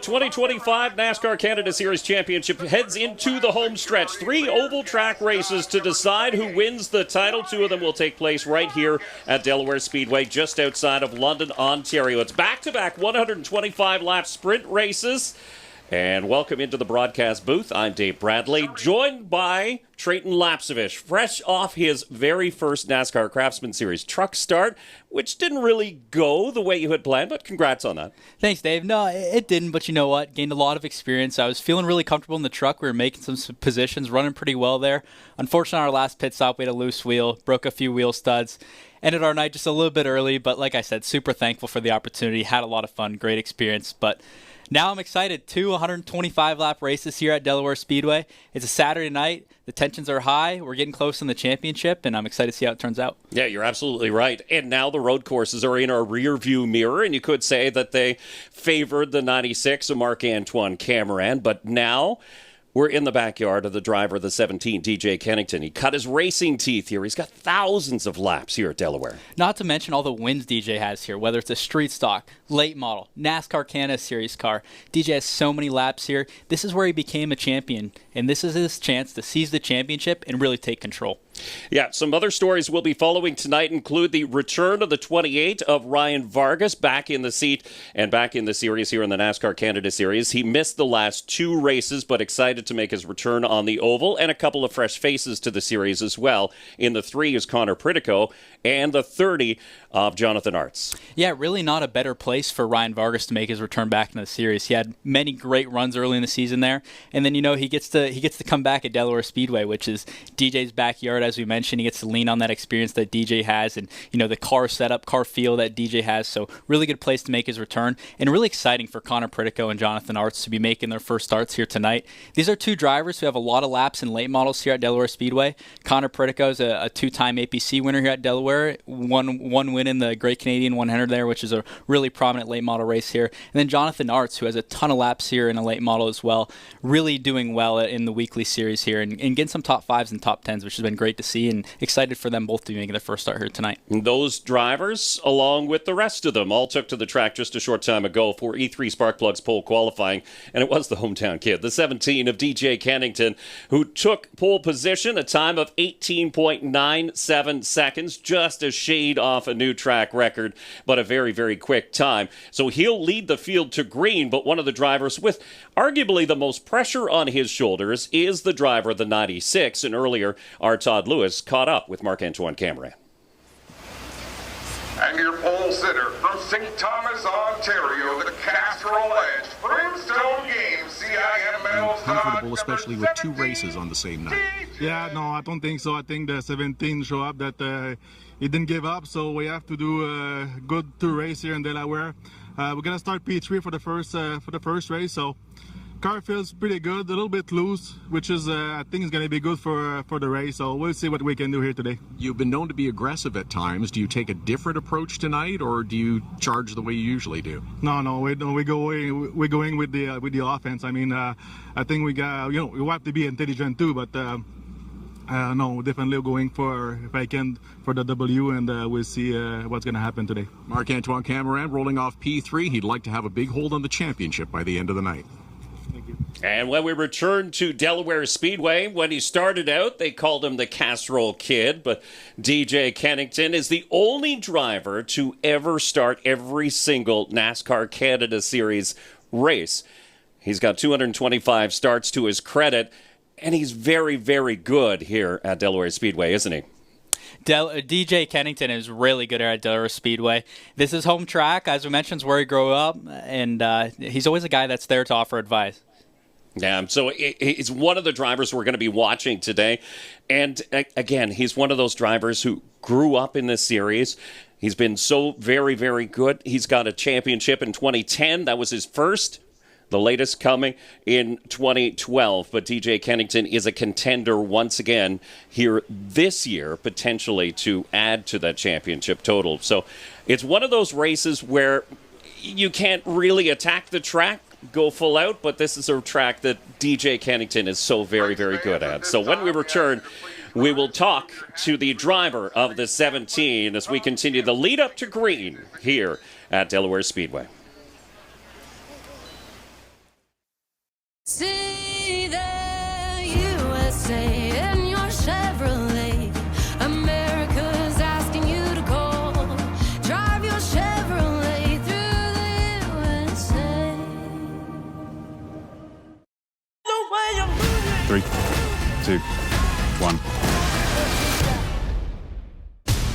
2025 NASCAR Canada Series Championship heads into the home stretch. 3 oval track races to decide who wins the title. 2 of them will take place right here at Delaware Speedway, just outside of London, Ontario. It's back-to-back 125-lap sprint races. And welcome into the broadcast booth. I'm Dave Bradley, joined by Trayton Lapcevich, fresh off his very first NASCAR Craftsman Series truck start, which didn't really go the way you had planned, but congrats on that. Thanks, Dave. No, it didn't, but you know what? Gained a lot of experience. I was feeling really comfortable in the truck. We were making some positions, running pretty well there. Unfortunately, on our last pit stop, we had a loose wheel, broke a few wheel studs. Ended our night just a little bit early, but like I said, super thankful for the opportunity. Had a lot of fun, great experience, but now I'm excited. 2 125-lap races here at Delaware Speedway. It's a Saturday night. The tensions are high. We're getting close in the championship, and I'm excited to see how it turns out. Yeah, you're absolutely right. And now the road courses are in our rear-view mirror, and you could say that they favored the 96 of Marc-Antoine Cameron, but now we're in the backyard of the driver of the 17, DJ Kennington. He cut his racing teeth here. He's got thousands of laps here at Delaware. Not to mention all the wins DJ has here, whether it's a street stock, late model, NASCAR Canada Series car. DJ has so many laps here. This is where he became a champion, and this is his chance to seize the championship and really take control. Yeah, some other stories we'll be following tonight include the return of the 28 of Ryan Vargas back in the seat and back in the series here in the NASCAR Canada Series. He missed the last 2 races, but excited to make his return on the oval, and a couple of fresh faces to the series as well. In the 3 is Connor Pritico, and the 30 of Jonathan Arts. Yeah, really not a better place for Ryan Vargas to make his return back into the series. He had many great runs early in the season there, and then he gets to come back at Delaware Speedway, which is DJ's backyard, as we mentioned. He gets to lean on that experience that DJ has, and the car setup, car feel that DJ has. So really good place to make his return, and really exciting for Connor Pritico and Jonathan Arts to be making their first starts here tonight. These are 2 drivers who have a lot of laps in late models here at Delaware Speedway. Connor Pritico is a 2-time APC winner here at Delaware. One win in the Great Canadian 100 there, which is a really prominent late model race here. And then Jonathan Arts, who has a ton of laps here in a late model as well, really doing well in the weekly series here and getting some top 5s and top 10s, which has been great to see, and excited for them both to be making their first start here tonight. And those drivers, along with the rest of them, all took to the track just a short time ago for E3 Sparkplugs pole qualifying, and it was the hometown kid, the 17 of DJ Kennington, who took pole position, a time of 18.97 seconds, just a shade off a new track record, but a very, very quick time. So he'll lead the field to green, but one of the drivers with arguably the most pressure on his shoulders is the driver of the 96, and earlier our Todd Lewis caught up with Marc-Antoine Cameron. And your pole sitter from St. Thomas, Ontario, the Casserole Edge, Brimstone Games, CIML. Comfortable, especially with 2 races on the same night. Yeah, no, I don't think so. I think the 17 show up that he didn't give up, so we have to do a good 2 race here in Delaware. We're gonna start P3 for the first race, so car feels pretty good, a little bit loose, which is I think is going to be good for the race. So we'll see what we can do here today. You've been known to be aggressive at times. Do you take a different approach tonight, or do you charge the way you usually do? No, we're going with the offense. I mean, I think we got we have to be intelligent too, but no, definitely going for, if I can, for the W, and we'll see what's going to happen today. Marc-Antoine Cameron rolling off P3. He'd like to have a big hold on the championship by the end of the night. And when we return to Delaware Speedway, when he started out, they called him the Casserole Kid, but DJ Kennington is the only driver to ever start every single NASCAR Canada Series race. He's got 225 starts to his credit, and he's very, very good here at Delaware Speedway, isn't he? DJ Kennington is really good at Delaware Speedway. This is home track, as we mentioned, is where he grew up, and he's always a guy that's there to offer advice. Yeah, so he's one of the drivers we're going to be watching today. And again, he's one of those drivers who grew up in this series. He's been so very, very good. He's got a championship in 2010. That was his first. The latest coming in 2012. But DJ Kennington is a contender once again here this year, potentially to add to that championship total. So it's one of those races where you can't really attack the track, go full out, but this is a track that DJ Kennington is so very, very good at. So when we return, we will talk to the driver of the 17 as we continue the lead up to green here at Delaware Speedway. See the USA in your Chevrolet. America's asking you to call. Drive your Chevrolet through the USA. 3, 2, 1.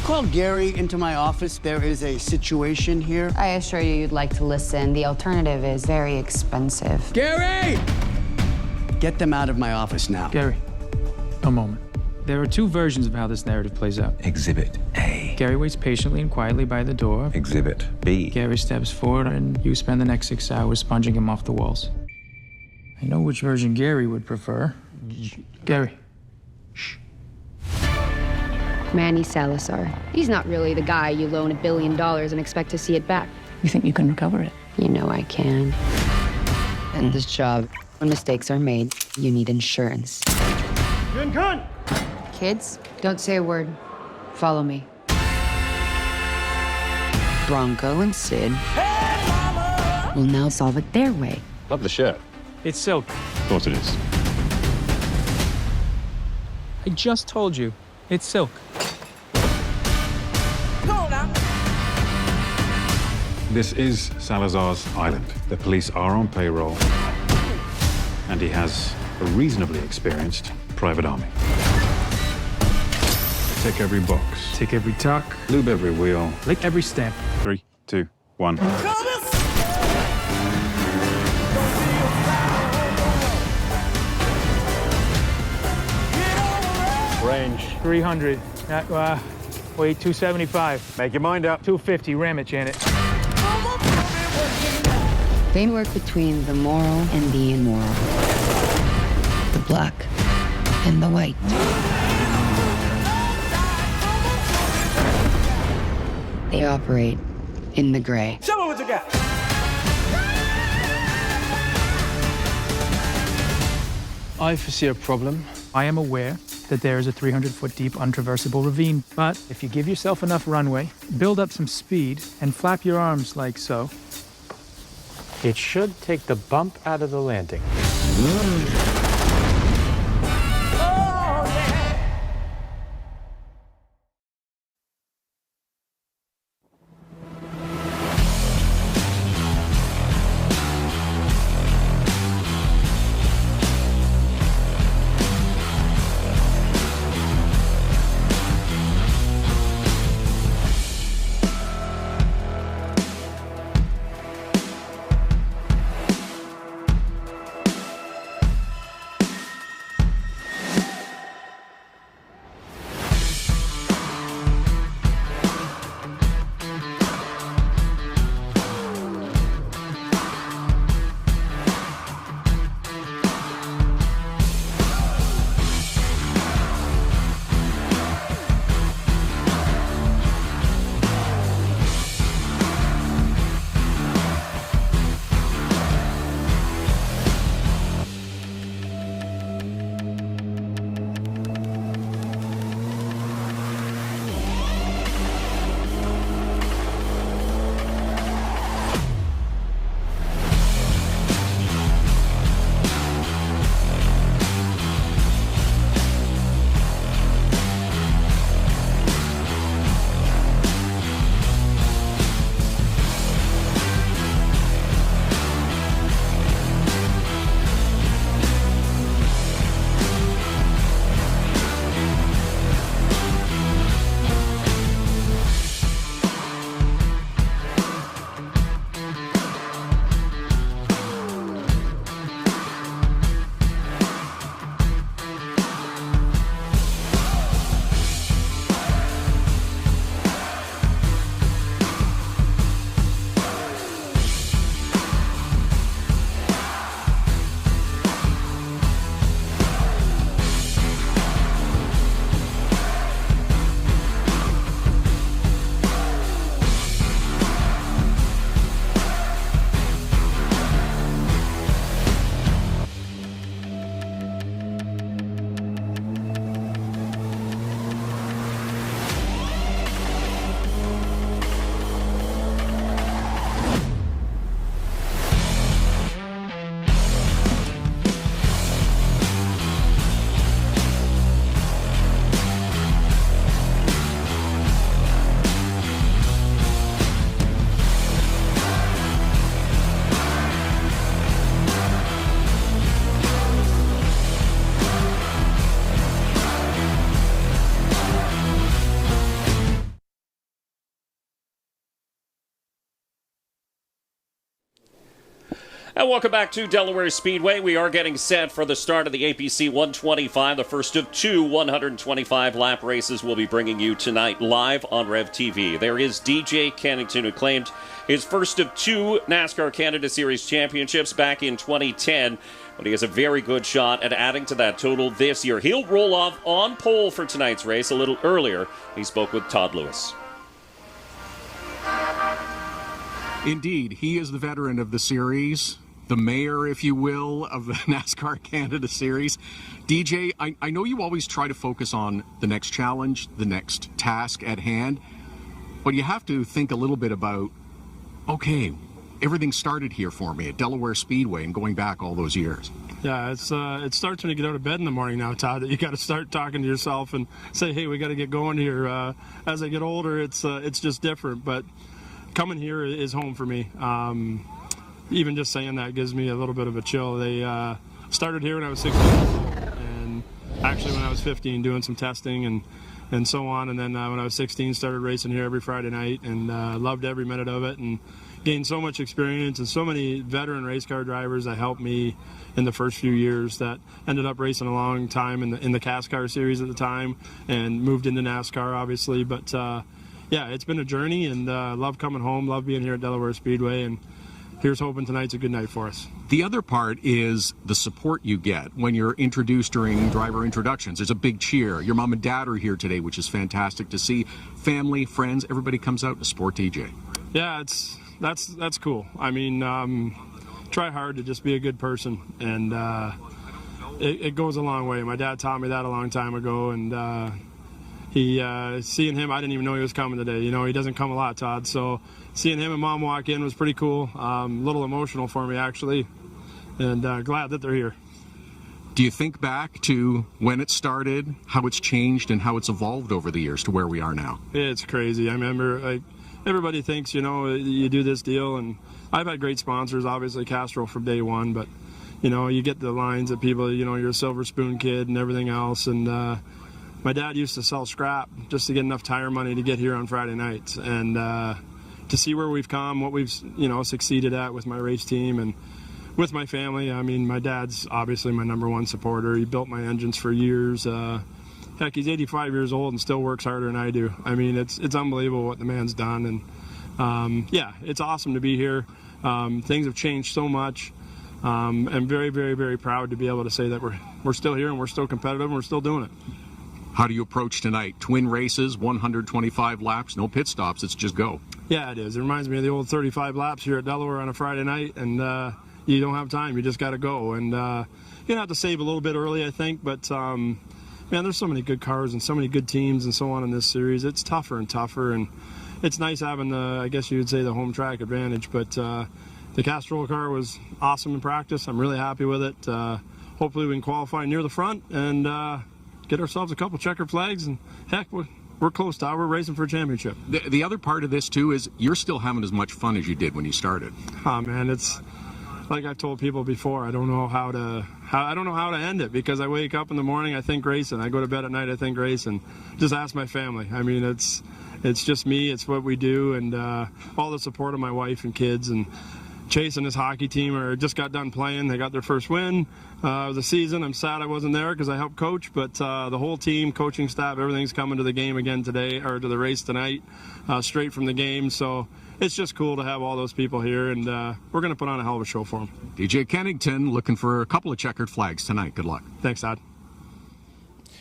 Called Gary into my office. There is a situation here. I assure you you'd like to listen. The alternative is very expensive. Gary! Get them out of my office now. Gary, a moment. There are two versions of how this narrative plays out. Exhibit A. Gary waits patiently and quietly by the door. Exhibit B. Gary steps forward and you spend the next 6 hours sponging him off the walls. I know which version Gary would prefer. Gary. Manny Salazar. He's not really the guy you loan $1 billion and expect to see it back. You think you can recover it? You know I can. And this job, when mistakes are made, you need insurance. Kids, don't say a word. Follow me. Bronco and Sid will now solve it their way. Love the shirt. It's silk. Of course it is. I just told you. It's silk. This is Salazar's island. The police are on payroll, and he has a reasonably experienced private army. Tick every box. Tick every tuck. Lube every wheel. Lick every stamp. 3, 2, 1. Range. 300. Wait, 275. Make your mind up. 250. Ram it, Janet. They work between the moral and the immoral. The black and the white. They operate in the gray. Show me what you got. I foresee a problem. I am aware that there is a 300-foot deep untraversable ravine, but if you give yourself enough runway, build up some speed, and flap your arms like so, it should take the bump out of the landing. And welcome back to Delaware Speedway. We are getting set for the start of the APC 125, the first of two 125-lap races we'll be bringing you tonight live on Rev TV. There is DJ Kennington, who claimed his first of two NASCAR Canada Series championships back in 2010, but he has a very good shot at adding to that total this year. He'll roll off on pole for tonight's race a little earlier. He spoke with Todd Lewis. Indeed, he is the veteran of the series, the mayor, if you will, of the NASCAR Canada Series. DJ, I know you always try to focus on the next challenge, the next task at hand, but you have to think a little bit about, okay, everything started here for me at Delaware Speedway and going back all those years. Yeah, it starts when you get out of bed in the morning now, Todd, that you got to start talking to yourself and say, hey, we got to get going here. As I get older, it's just different, but coming here is home for me. Even just saying that gives me a little bit of a chill. They started here when I was 16 and actually when I was 15 doing some testing and so on. And then when I was 16, started racing here every Friday night and loved every minute of it and gained so much experience and so many veteran race car drivers that helped me in the first few years that ended up racing a long time in the NASCAR series at the time and moved into NASCAR, obviously. But yeah, it's been a journey and love coming home, love being here at Delaware Speedway, and here's hoping tonight's a good night for us. The other part is the support you get when you're introduced during driver introductions. There's a big cheer. Your mom and dad are here today, which is fantastic to see. Family, friends, everybody comes out to support DJ. Yeah, that's cool. I mean, try hard to just be a good person, and it goes a long way. My dad taught me that a long time ago, and seeing him, I didn't even know he was coming today. You know, he doesn't come a lot, Todd. So seeing him and Mom walk in was pretty cool. A little emotional for me, actually, and glad that they're here. Do you think back to when it started, how it's changed, and how it's evolved over the years to where we are now? It's crazy. I remember, everybody thinks, you know, you do this deal, and I've had great sponsors, obviously Castrol from day one, but, you know, you get the lines of people, you know, you're a silver spoon kid and everything else, and my dad used to sell scrap just to get enough tire money to get here on Friday nights. And to see where we've come, what we've, you know, succeeded at with my race team and with my family. I mean, my dad's obviously my number one supporter. He built my engines for years. Heck, he's 85 years old and still works harder than I do. I mean, it's unbelievable what the man's done. And yeah, it's awesome to be here. Things have changed so much. I'm very, very, very proud to be able to say that we're still here and we're still competitive and we're still doing it. How do you approach tonight? Twin races, 125 laps, no pit stops, it's just go. Yeah, it is. It reminds me of the old 35 laps here at Delaware on a Friday night, and you don't have time. You just got to go. And you have to save a little bit early, I think, but man, there's so many good cars and so many good teams and so on in this series. It's tougher and tougher, and it's nice having the, I guess you would say, the home track advantage, but the Castrol car was awesome in practice. I'm really happy with it. Hopefully we can qualify near the front and get ourselves a couple checker flags, and heck, we're close to we're racing for a championship. The other part of this too is you're still having as much fun as you did when you started. Oh man, it's like I've told people before, I don't know how to end it, because I wake up in the morning, I think racing, I go to bed at night, I think racing. Just ask my family. I mean, it's just me, it's what we do, and all the support of my wife and kids, and Chase and his hockey team just got done playing. They got their first win of the season. I'm sad I wasn't there because I helped coach, but the whole team, coaching staff, everything's coming to the game again today, or to the race tonight, straight from the game. So it's just cool to have all those people here, and we're going to put on a hell of a show for them. DJ Kennington looking for a couple of checkered flags tonight. Good luck. Thanks, Todd.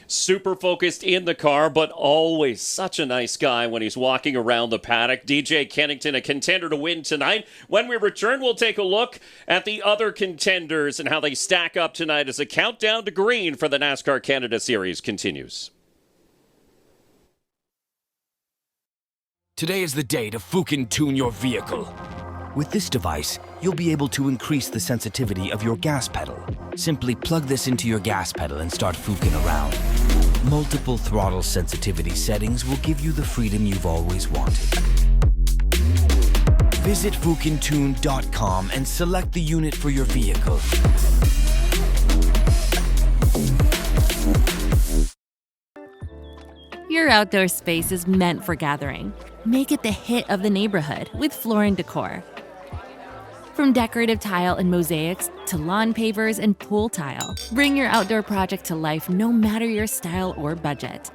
Super focused in the car, but always such a nice guy when he's walking around the paddock. DJ Kennington, a contender to win tonight. When we return, we'll take a look at the other contenders and how they stack up tonight as a countdown to green for the NASCAR Canada Series continues. Today is the day to Fukin tune your vehicle. With this device, you'll be able to increase the sensitivity of your gas pedal. Simply plug this into your gas pedal and start Fukin around. Multiple throttle sensitivity settings will give you the freedom you've always wanted. Visit FukinTune.com and select the unit for your vehicle. Your outdoor space is meant for gathering. Make it the hit of the neighborhood with Floor & Decor. From decorative tile and mosaics to lawn pavers and pool tile, bring your outdoor project to life no matter your style or budget.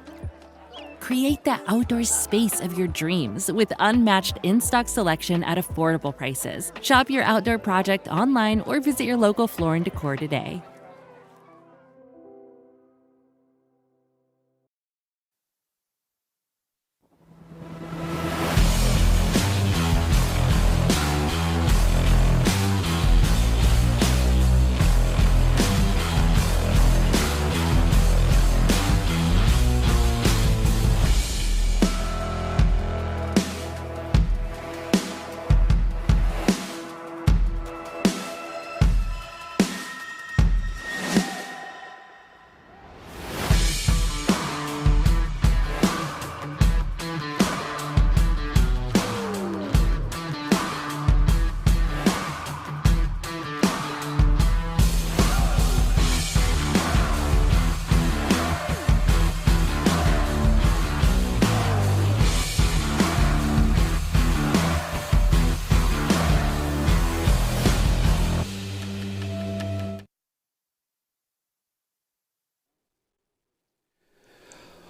Create the outdoor space of your dreams with unmatched in-stock selection at affordable prices. Shop your outdoor project online or visit your local Floor & Decor today.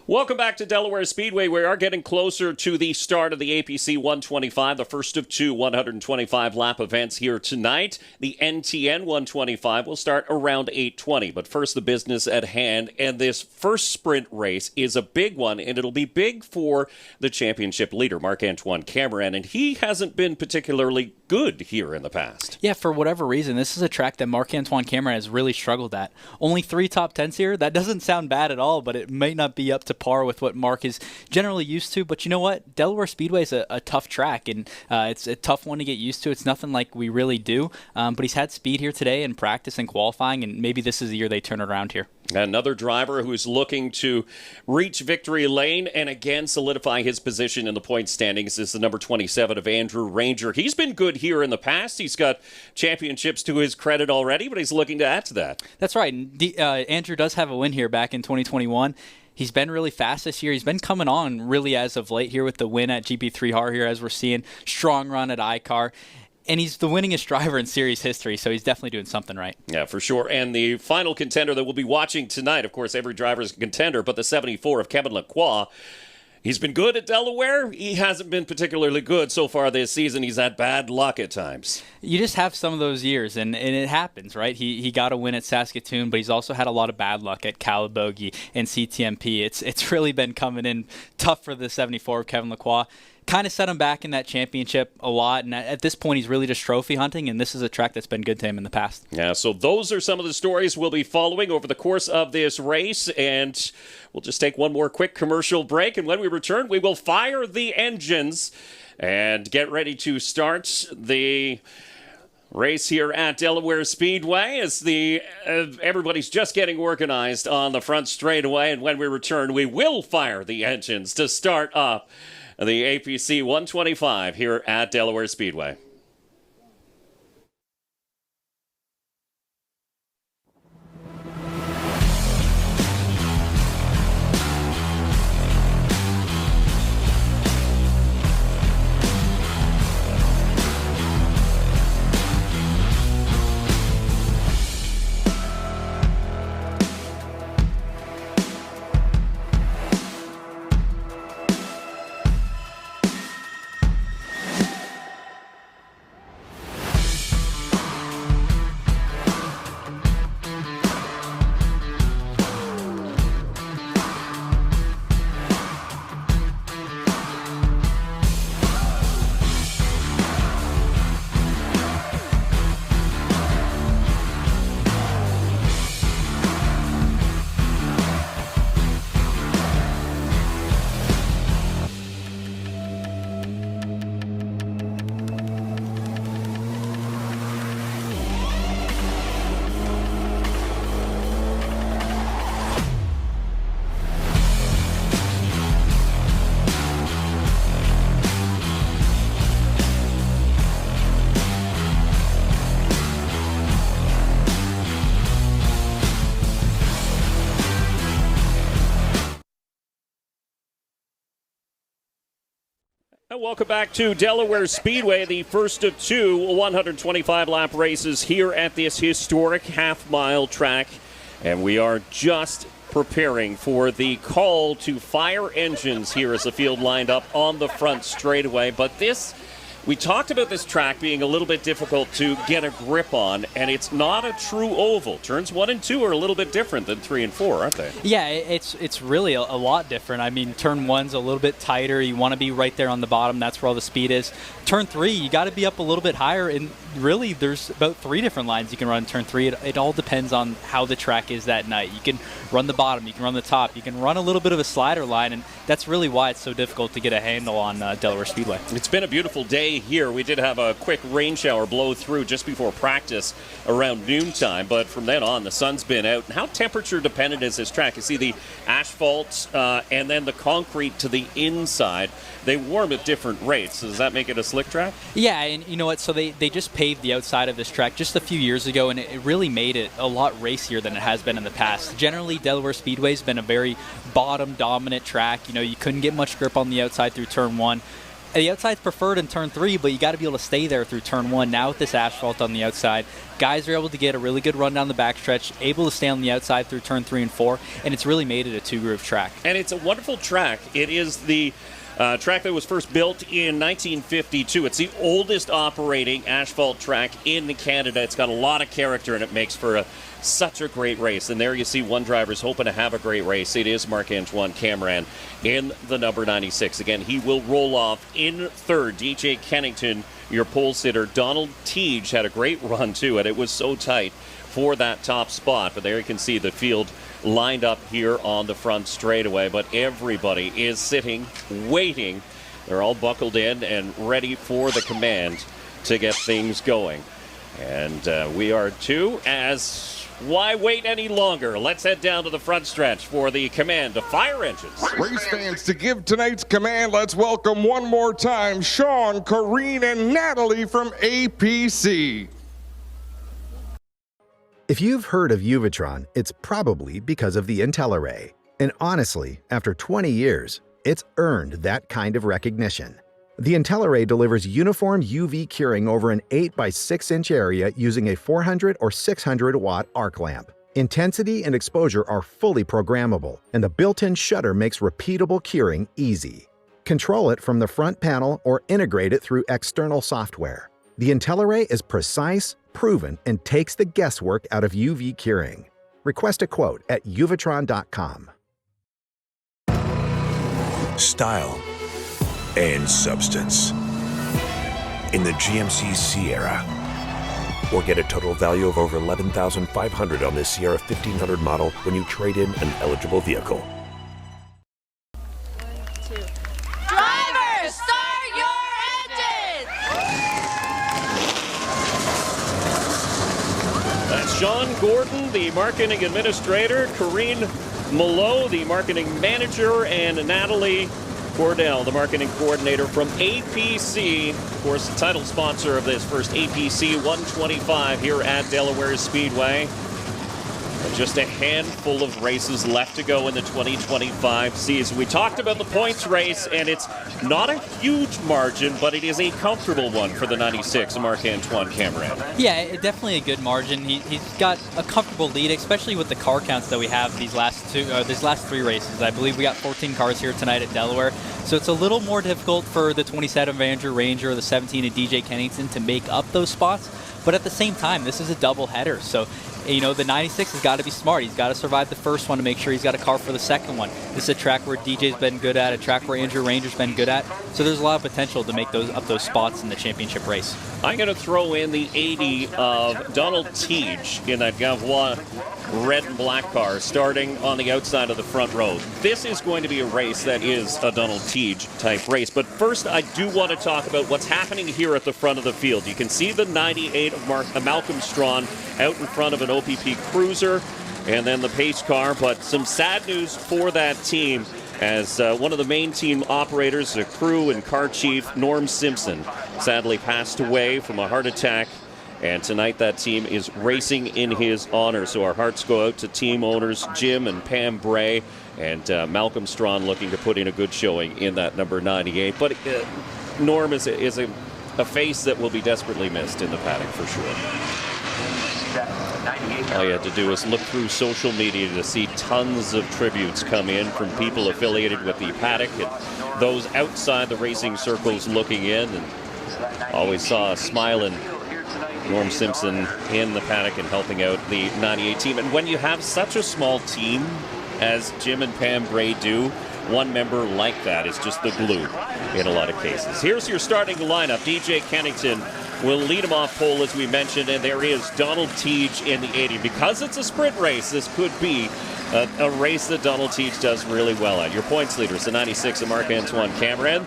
Welcome back to Delaware Speedway. We are getting closer to the start of the APC 125, the first of two 125-lap events here tonight. The NTN 125 will start around 8:20. But first, the business at hand. And this first sprint race is a big one, and it'll be big for the championship leader, Marc-Antoine Cameron. And he hasn't been particularly good here in the past. Yeah, for whatever reason, this is a track that Marc-Antoine Cameron has really struggled at. Only 3 top 10s here. That doesn't sound bad at all, but it may not be up to par with what Mark is generally used to. But you know what? Delaware Speedway is a tough track, and it's a tough one to get used to. It's nothing like we really do. But he's had speed here today in practice and qualifying, and maybe this is the year they turn it around here. Another driver who's looking to reach victory lane and again solidify his position in the point standings is the number 27 of Andrew Ranger. He's been good here in the past. He's got championships to his credit already, but he's looking to add to that. That's right. Andrew does have a win here back in 2021. He's been really fast this year. He's been coming on really as of late here with the win at GP3R here, as we're seeing. Strong run at iCar. And he's the winningest driver in series history, so he's definitely doing something right. Yeah, for sure. And the final contender that we'll be watching tonight, of course, every driver is a contender, but the 74 of Kevin Lacroix. He's been good at Delaware. He hasn't been particularly good so far this season. He's had bad luck at times. You just have some of those years, and it happens, right? He got a win at Saskatoon, but he's also had a lot of bad luck at Calabogie and CTMP. It's really been coming in tough for the 74 of Kevin Lacroix. Kind of set him back in that championship a lot, and at this point he's really just trophy hunting, and this is a track that's been good to him in the past. Yeah, so those are some of the stories we'll be following over the course of this race, and we'll just take one more quick commercial break, and when we return we will fire the engines and get ready to start the race here at Delaware Speedway as everybody's just getting organized on the front straightaway, and when we return we will fire the engines to start up the APC 125 here at Delaware Speedway. Welcome back to Delaware Speedway, the first of two 125-lap races here at this historic half-mile track. And we are just preparing for the call to fire engines here as the field lined up on the front straightaway. But we talked about this track being a little bit difficult to get a grip on, and it's not a true oval. Turns 1 and 2 are a little bit different than 3 and 4, aren't they? Yeah, it's really a lot different. I mean, turn 1's a little bit tighter. You want to be right there on the bottom. That's where all the speed is. Turn 3, you got to be up a little bit higher, and really there's about 3 different lines you can run in turn 3. It all depends on how the track is that night. You can run the bottom, you can run the top, you can run a little bit of a slider line, and that's really why it's so difficult to get a handle on Delaware Speedway. It's been a beautiful day here. We did have a quick rain shower blow through just before practice around noontime, but from then on the sun's been out. How temperature dependent is this track? You see the asphalt and then the concrete to the inside. They warm at different rates. Does that make it a slick track? Yeah, and you know what? So they just paved the outside of this track just a few years ago, and it really made it a lot racier than it has been in the past. Generally, Delaware Speedway's been a very bottom-dominant track. You know, you couldn't get much grip on the outside through turn 1. The outside's preferred in turn 3, but you got to be able to stay there through turn 1. Now with this asphalt on the outside, guys are able to get a really good run down the backstretch, able to stay on the outside through turn 3 and 4, and it's really made it a two-groove track. And it's a wonderful track. It is the track that was first built in 1952. It's the oldest operating asphalt track in Canada. It's got a lot of character, and it makes for such a great race. And there you see one driver's hoping to have a great race. It is Marc-Antoine Cameron in the number 96. Again, he will roll off in third. DJ Kennington, your pole sitter. Donald Teague had a great run, too, and it was so tight for that top spot. But there you can see the field lined up here on the front straightaway. But everybody is sitting, waiting. They're all buckled in and ready for the command to get things going. And we are too, as why wait any longer? Let's head down to the front stretch for the command to fire engines. Race fans, to give tonight's command, let's welcome one more time Sean, Corrine, and Natalie from APC. If you've heard of Uvitron, it's probably because of the IntelliRay. And honestly, after 20 years, it's earned that kind of recognition. The IntelliRay delivers uniform UV curing over an 8 by 6 inch area using a 400 or 600 watt arc lamp. Intensity and exposure are fully programmable, and the built-in shutter makes repeatable curing easy. Control it from the front panel or integrate it through external software. The IntelliRay is precise, proven, and takes the guesswork out of UV curing. Request a quote at uvitron.com. Style and substance in the GMC Sierra, or get a total value of over $11,500 on this Sierra 1500 model when you trade in an eligible vehicle. 1, 2. Drivers, start your engines! That's Sean Gordon, the marketing administrator, Corrine Malot, the marketing manager, and Natalie Cordell, the marketing coordinator from APC, of course, the title sponsor of this first APC 125 here at Delaware Speedway. And just a handful of races left to go in the 2025 season. We talked about the points race, and it's not a huge margin, but it is a comfortable one for the 96, Marc-Antoine Cameron. Yeah, definitely a good margin. He's got a comfortable lead, especially with the car counts that we have these last 3 races. I believe we got 14 cars here tonight at Delaware, so it's a little more difficult for the 27 of Andrew Ranger or the 17 of DJ Kennington to make up those spots. But at the same time, this is a double header, so you know, the 96 has got to be smart. He's got to survive the first one to make sure he's got a car for the second one. This is a track where DJ's been good at, a track where Andrew Ranger's been good at. So there's a lot of potential to make those spots in the championship race. I'm going to throw in the 80 of Donald Teague in that Gavois red and black car starting on the outside of the front row. This is going to be a race that is a Donald Teague type race. But first, I do want to talk about what's happening here at the front of the field. You can see the 98 of Malcolm Strawn out in front of an OPP Cruiser and then the pace car. But some sad news for that team, as one of the main team operators, the crew and car chief, Norm Simpson, sadly passed away from a heart attack. And tonight that team is racing in his honor. So our hearts go out to team owners Jim and Pam Bray, and Malcolm Strawn looking to put in a good showing in that number 98. But Norm is a face that will be desperately missed in the paddock for sure. All you had to do is look through social media to see tons of tributes come in from people affiliated with the paddock and those outside the racing circles looking in, and always saw a smiling Norm Simpson in the paddock and helping out the 98 team. And when you have such a small team as Jim and Pam Bray do, one member like that is just the glue in a lot of cases. Here's your starting lineup. DJ Kennington will lead him off pole, as we mentioned, and there is Donald Teege in the 80. Because it's a sprint race, this could be a race that Donald Teege does really well at. Your points leaders, the 96 of Marc-Antoine Cameron.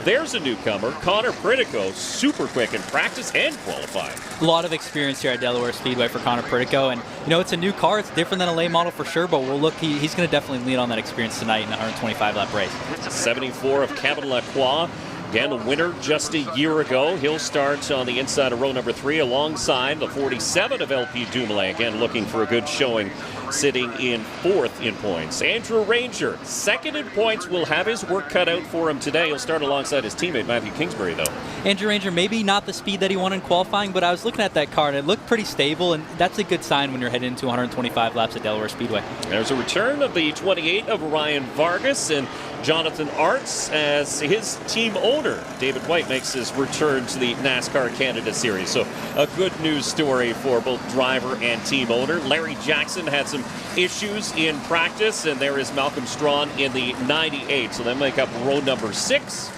There's a newcomer, Connor Pritico, super quick in practice and qualifying. A lot of experience here at Delaware Speedway for Connor Pritico, and it's a new car. It's different than a late model for sure, but we'll look. He's going to definitely lean on that experience tonight in the 125-lap race. 74 of Kevin Lacroix. Again, a winner just a year ago. He'll start on the inside of row number 3 alongside the 47 of LP Dumoulin. Again, looking for a good showing, sitting in 4th in points. Andrew Ranger, 2nd in points, will have his work cut out for him today. He'll start alongside his teammate, Matthew Kingsbury, though. Andrew Ranger, maybe not the speed that he wanted in qualifying, but I was looking at that car, and it looked pretty stable, and that's a good sign when you're heading into 125 laps at Delaware Speedway. There's a return of the 28 of Ryan Vargas, and Jonathan Arts as his team owner. David White makes his return to the NASCAR Canada Series. So a good news story for both driver and team owner. Larry Jackson had some issues in practice, and there is Malcolm Strawn in the 98. So they make up row number 6.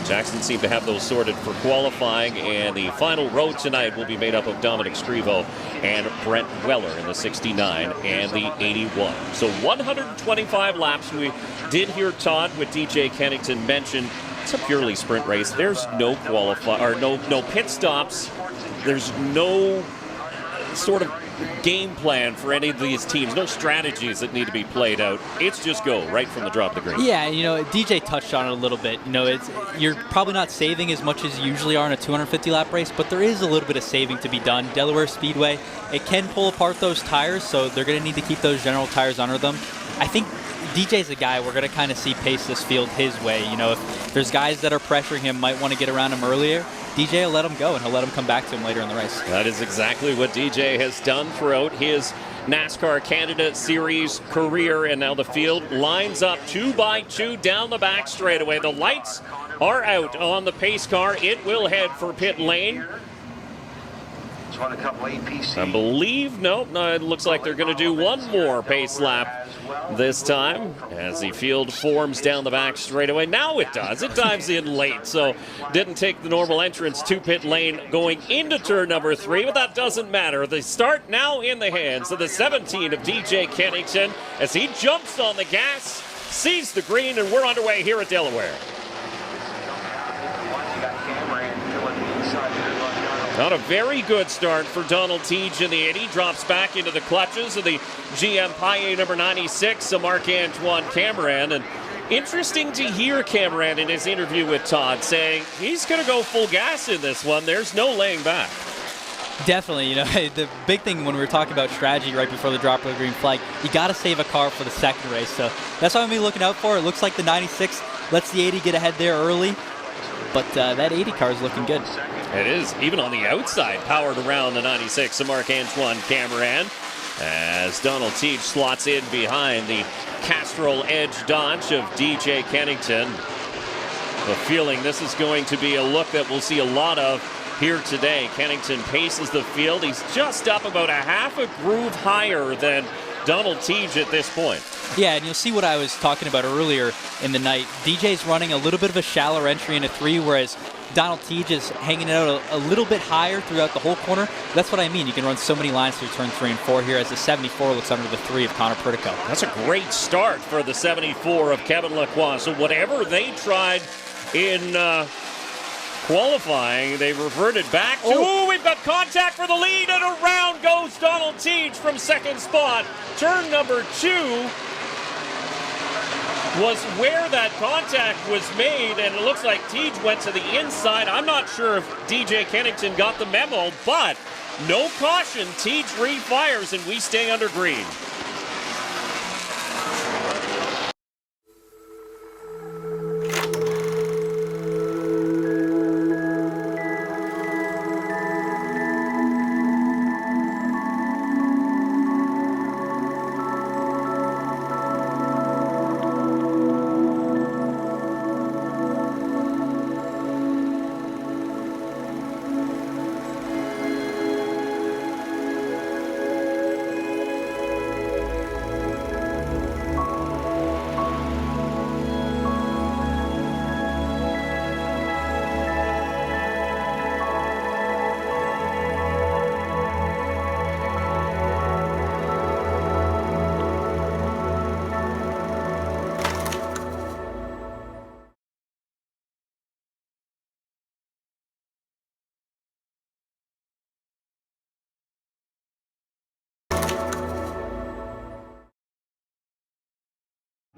Jackson seemed to have those sorted for qualifying, and the final row tonight will be made up of Dominic Scrivo and Brent Weller in the 69 and the 81. So 125 laps. We did hear Todd with DJ Kennington mention it's a purely sprint race. There's no no pit stops. There's no sort of game plan for any of these teams, no strategies that need to be played out. It's just go right from the drop of the green. Yeah, DJ touched on it a little bit. You're probably not saving as much as you usually are in a 250 lap race, but there is a little bit of saving to be done. Delaware Speedway, it can pull apart those tires, so they're going to need to keep those general tires under them. I think DJ's a guy we're going to kind of see pace this field his way. If there's guys that are pressuring him, might want to get around him earlier, DJ will let him go, and he'll let him come back to him later in the race. That is exactly what DJ has done throughout his NASCAR Canada Series career, and now the field lines up 2 by 2 down the back straightaway. The lights are out on the pace car. It will head for pit lane. On a couple APC. I believe, no, it looks like they're going to do one more pace lap this time as the field forms down the back straightaway. Now it does. It dives in late, so didn't take the normal entrance to pit lane going into turn number 3, but that doesn't matter. The start now in the hands of the 17 of DJ Kennington as he jumps on the gas, sees the green, and we're underway here at Delaware. Not a very good start for Donald Teege in the 80. Drops back into the clutches of the GM Paille number 96 of Marc-Antoine Cameron. And interesting to hear Cameron in his interview with Todd saying he's going to go full gas in this one. There's no laying back. Definitely. The big thing when we were talking about strategy right before the drop of the green flag, you got to save a car for the second race. So that's what I'm going to be looking out for. It looks like the 96 lets the 80 get ahead there early. But that 80 car is looking good. It is, even on the outside, powered around the 96 of Marc-Antoine Cameron as Donald Teege slots in behind the Castrol Edge Dodge of DJ Kennington. The feeling this is going to be a look that we'll see a lot of here today. Kennington paces the field. He's just up about a half a groove higher than Donald Teege at this point. Yeah, and you'll see what I was talking about earlier in the night. DJ's running a little bit of a shallower entry into 3, whereas Donald Teege is hanging out a little bit higher throughout the whole corner. That's what I mean. You can run so many lines through turn 3 and 4 here as the 74 looks under the 3 of Connor Pritico. That's a great start for the 74 of Kevin Lacroix. So whatever they tried in qualifying, they reverted back to, we've got contact for the lead, and around goes Donald Teege from second spot. Turn number 2 was where that contact was made, and it looks like Teege went to the inside. I'm not sure if DJ Kennington got the memo, but no caution. Teege refires, and we stay under green.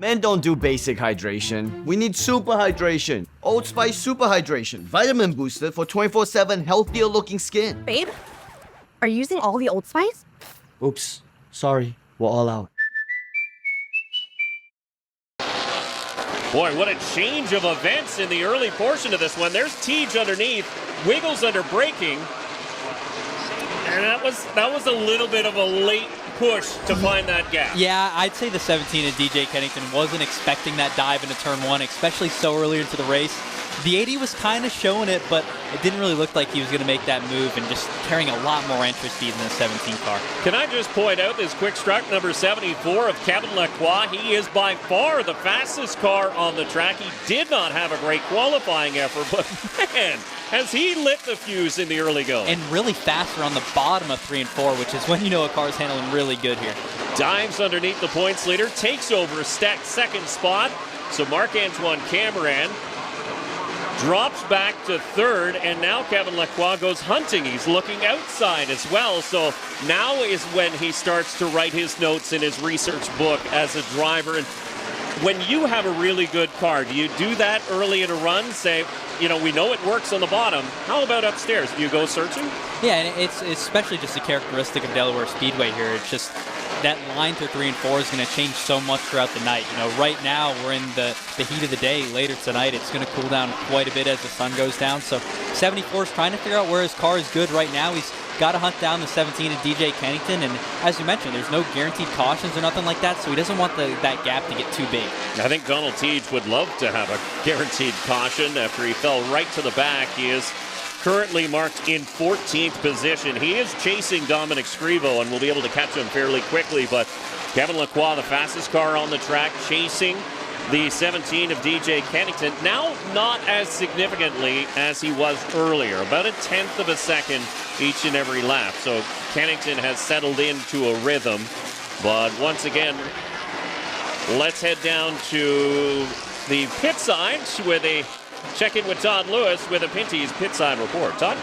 Men don't do basic hydration. We need super hydration. Old Spice Super Hydration. Vitamin booster for 24/7 healthier looking skin. Babe, are you using all the Old Spice? Oops. Sorry. We're all out. Boy, what a change of events in the early portion of this one. There's Tej underneath, wiggles under braking. And that was a little bit of a late push to find that gap. Yeah, I'd say the 17 of DJ Kennington wasn't expecting that dive into turn 1, especially so early into the race. The 80 was kind of showing it, but it didn't really look like he was going to make that move and just carrying a lot more entry speed than the 17 car. Can I just point out this quick start number 74 of Kevin Lacroix? He is by far the fastest car on the track. He did not have a great qualifying effort, but man, has he lit the fuse in the early going. And really faster on the bottom of 3 and 4, which is when you know a car's handling really good here. Dives underneath the points leader, takes over stacked second spot. So Marc-Antoine Cameron drops back to third, and now Kevin Lacroix goes hunting. He's looking outside as well, so now is when he starts to write his notes in his research book as a driver. And when you have a really good car, do you do that early in a run? Say, you know, we know it works on the bottom. How about upstairs? Do you go searching? Yeah, and it's especially just a characteristic of Delaware Speedway here. It's just that line through 3 and 4 is going to change so much throughout the night. You know, right now we're in the heat of the day. Later tonight it's going to cool down quite a bit as the sun goes down. So 74 is trying to figure out where his car is good right now. He's got to hunt down the 17 of DJ Kennington, and as you mentioned, there's no guaranteed cautions or nothing like that, so he doesn't want that gap to get too big. I think Donald Tej would love to have a guaranteed caution after he fell right to the back. He is currently marked in 14th position. He is chasing Dominic Scrivo and will be able to catch him fairly quickly, but Kevin Lacroix, the fastest car on the track, chasing the 17 of DJ Kennington, now not as significantly as he was earlier, about a tenth of a second each and every lap. So Kennington has settled into a rhythm, but once again, let's head down to the pit side where they check in with Todd Lewis with a Pinty's pit side report. Todd?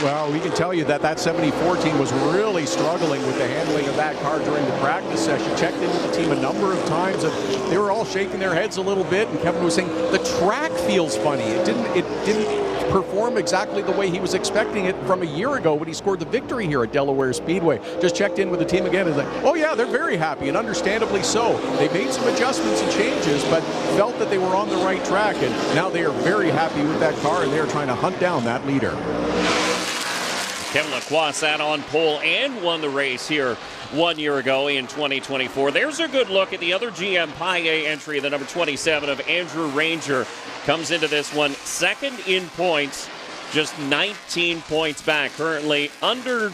Well, we can tell you that 74 team was really struggling with the handling of that car during the practice session. Checked in with the team a number of times, and they were all shaking their heads a little bit. And Kevin was saying the track feels funny. It didn't perform exactly the way he was expecting it from a year ago when he scored the victory here at Delaware Speedway. Just checked in with the team again and like, oh yeah, they're very happy, and understandably so. They made some adjustments and changes, but felt that they were on the right track, and now they are very happy with that car, and they are trying to hunt down that leader. Kevin Lacroix sat on pole and won the race here 1 year ago in 2024. There's a good look at the other GM Paille entry, the number 27 of Andrew Ranger. Comes into this one second in points, just 19 points back. Currently under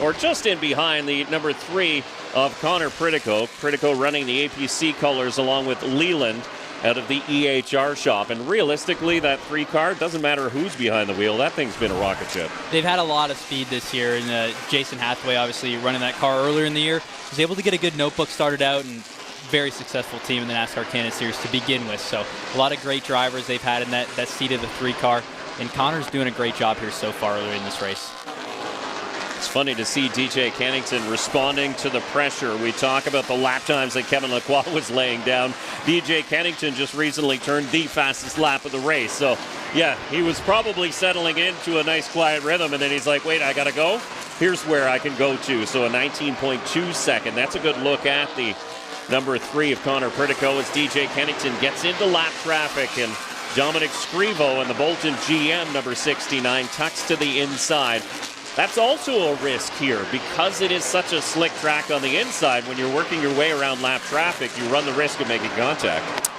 or just in behind the number 3 of Connor Pritico. Pritico running the APC colors along with Leland out of the EHR shop. And realistically, that 3 car, doesn't matter who's behind the wheel, that thing's been a rocket ship. They've had a lot of speed this year, and Jason Hathaway, obviously running that car earlier in the year, was able to get a good notebook started out, and very successful team in the NASCAR Canada Series to begin with. So a lot of great drivers they've had in that seat of the 3 car, and Connor's doing a great job here so far earlier in this race. It's funny to see DJ Kennington responding to the pressure. We talk about the lap times that Kevin Lacroix was laying down. DJ Kennington just recently turned the fastest lap of the race. So, yeah, he was probably settling into a nice quiet rhythm, and then he's like, wait, I got to go? Here's where I can go to. So a 19.2 second. That's a good look at the number 3 of Connor Pritico as DJ Kennington gets into lap traffic, and Dominic Scrivo and the Bolton GM number 69 tucks to the inside. That's also a risk here because it is such a slick track on the inside. When you're working your way around lap traffic, you run the risk of making contact.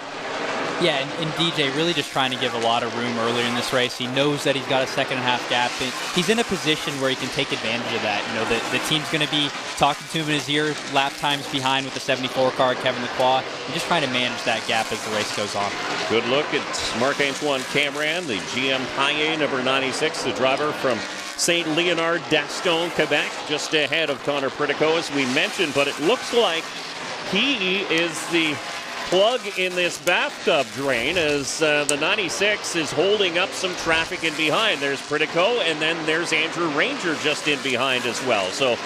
Yeah, and DJ really just trying to give a lot of room earlier in this race. He knows that he's got a second and a half gap. He's in a position where he can take advantage of that. You know, the team's going to be talking to him in his ear, lap times behind with the 74 car, Kevin Lacroix. He's just trying to manage that gap as the race goes on. Good look at Marc-Antoine Cameron, the GM Paille, number 96, the driver from St. Leonard d'Aston, Quebec, just ahead of Connor Pritico, as we mentioned, but it looks like he is the plug in this bathtub drain as the 96 is holding up some traffic in behind. There's Pritico, and then there's Andrew Ranger just in behind as well. So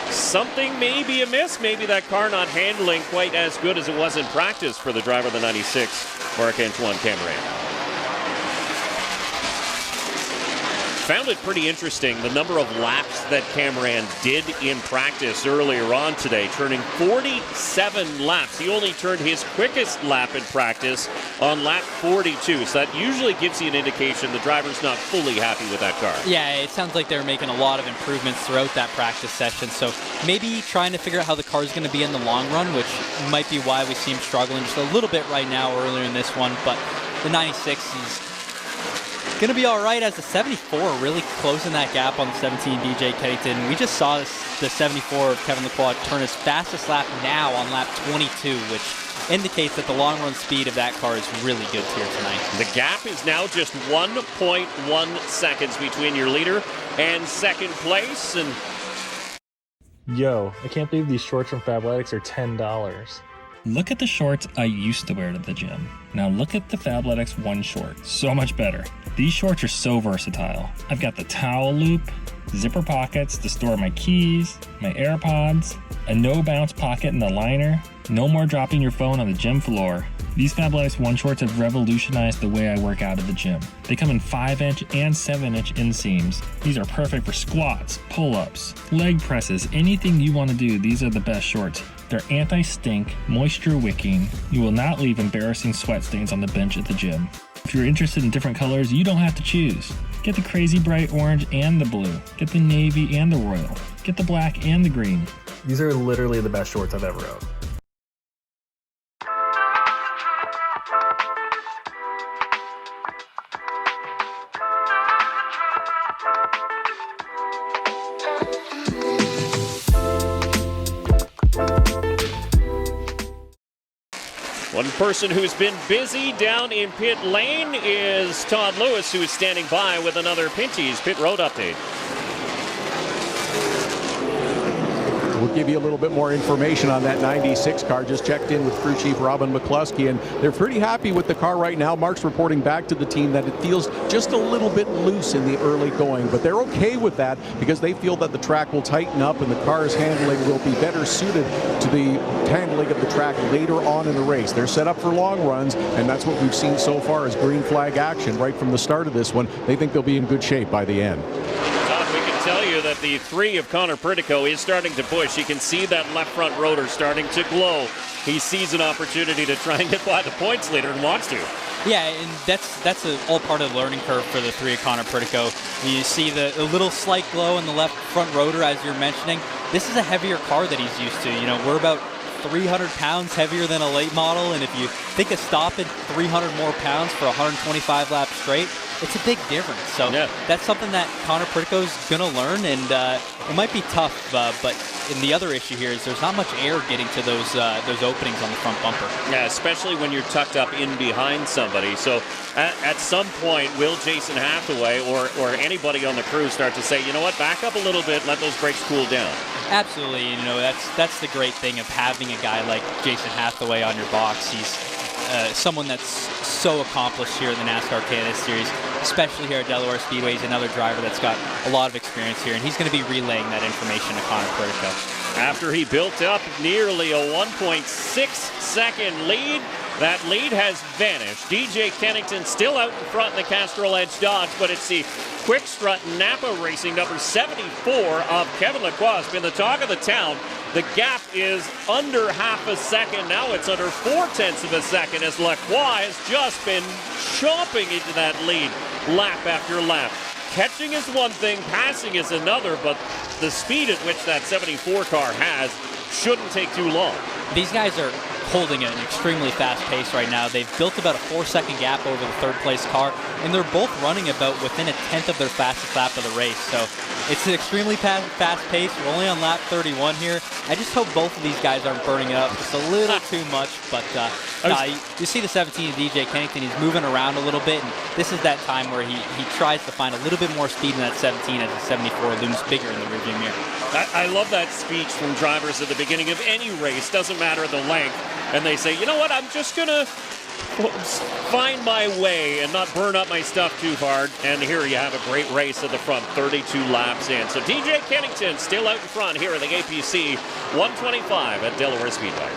something may be amiss. Maybe that car not handling quite as good as it was in practice for the driver of the 96, Marc-Antoine Cameron. Found it pretty interesting, the number of laps that Cameron did in practice earlier on today, turning 47 laps. He only turned his quickest lap in practice on lap 42, so that usually gives you an indication the driver's not fully happy with that car. Yeah, it sounds like they're making a lot of improvements throughout that practice session, so maybe trying to figure out how the car is going to be in the long run, which might be why we see him struggling just a little bit right now earlier in this one, but the 96 is going to be all right as the 74 really closing that gap on the 17 DJ Kennington. We just saw the 74 of Kevin Lacroix turn his fastest lap now on lap 22, which indicates that the long run speed of that car is really good here tonight. The gap is now just 1.1 seconds between your leader and second place. And yo, I can't believe these shorts from Fabletics are $10. Look at the shorts I used to wear to the gym. Now look at the Fabletics One short. So much better. These shorts are so versatile. I've got the towel loop, zipper pockets to store my keys, my AirPods, a no bounce pocket in the liner, no more dropping your phone on the gym floor. These Fabletics One shorts have revolutionized the way I work out at the gym. They come in 5-inch and 7-inch inseams. These are perfect for squats, pull-ups, leg presses, anything you want to do. These are the best shorts. They're anti-stink, moisture wicking. You will not leave embarrassing sweat stains on the bench at the gym. If you're interested in different colors, you don't have to choose. Get the crazy bright orange and the blue. Get the navy and the royal. Get the black and the green. These are literally the best shorts I've ever owned. one person who's been busy down in pit lane is Todd Lewis, who is standing by with another Pinty's Pit Road update. We'll give you a little bit more information on that 96 car. Just checked in with crew chief Robin McCluskey, and they're pretty happy with the car right now. Mark's reporting back to the team that it feels just a little bit loose in the early going, but they're okay with that because they feel that the track will tighten up and the car's handling will be better suited to the handling of the track later on in the race. They're set up for long runs, and that's what we've seen so far as green flag action right from the start of this one. They think they'll be in good shape by the end. Tell you that the 3 of Connor Pritico is starting to push. You can see that left front rotor starting to glow. He sees an opportunity to try and get by the points leader and wants to. Yeah, and that's all part of the learning curve for the 3 of Connor Pritico. You see the little slight glow in the left front rotor, as you're mentioning. This is a heavier car that he's used to. You know, we're about 300 pounds heavier than a late model, and if you think of stopping 300 more pounds for 125 laps straight, it's a big difference. So that's something that Connor Pritico's going to learn, and it might be tough, but the other issue here is there's not much air getting to those openings on the front bumper. Yeah, especially when you're tucked up in behind somebody. So at some point, will Jason Hathaway or anybody on the crew start to say, you know what, back up a little bit, let those brakes cool down? Absolutely. You know, that's the great thing of having a guy like Jason Hathaway on your box. He's someone that's so accomplished here in the NASCAR Canada Series, especially here at Delaware Speedway. He's another driver that's got a lot of experience here, and he's going to be relaying that information to Connor Pritico. After he built up nearly a 1.6 second lead, that lead has vanished. DJ Kennington still out in front in the Castrol Edge Dodge, but it's the Quick Strut Napa Racing number 74 of Kevin Lacroix has been the talk of the town. The gap is under half a second. Now it's under 0.4 of a second as Lacroix has just been chomping into that lead lap after lap. Catching is one thing, passing is another, but the speed at which that 74 car has shouldn't take too long. These guys are holding at an extremely fast pace right now. They've built about a 4-second gap over the third place car, and they're both running about within a tenth of their fastest lap of the race. So it's an extremely fast pace. We're only on lap 31 here. I just hope both of these guys aren't burning it up just a little too much, but you see the 17 DJ Kennington, he's moving around a little bit, and this is that time where he tries to find a little bit more speed in that 17 as the 74 looms bigger in the rearview mirror. I love that speech from drivers at the beginning of any race, doesn't matter the length, and they say, you know what, I'm just going to find my way and not burn up my stuff too hard. And here you have a great race at the front, 32 laps in. So DJ Kennington still out in front here in the APC 125 at Delaware Speedway.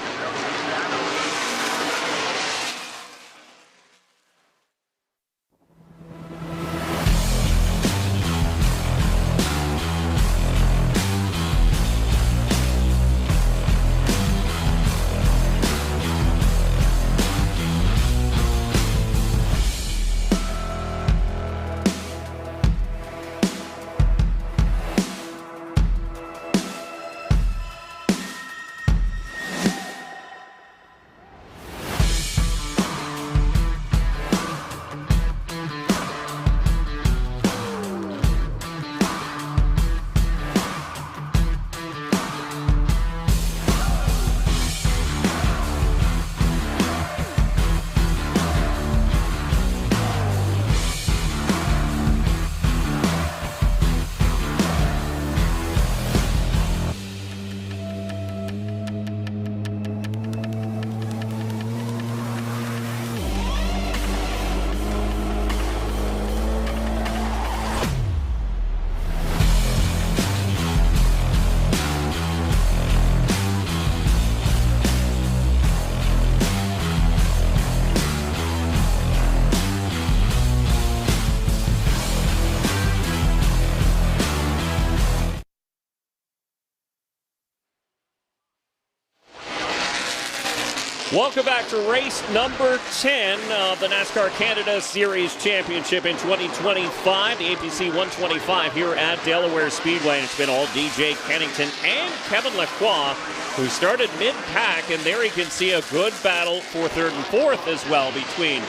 Welcome back to race number 10 of the NASCAR Canada Series Championship in 2025, the APC 125 here at Delaware Speedway. And it's been all DJ Kennington and Kevin Lacroix, who started mid-pack, and there you can see a good battle for third and fourth as well between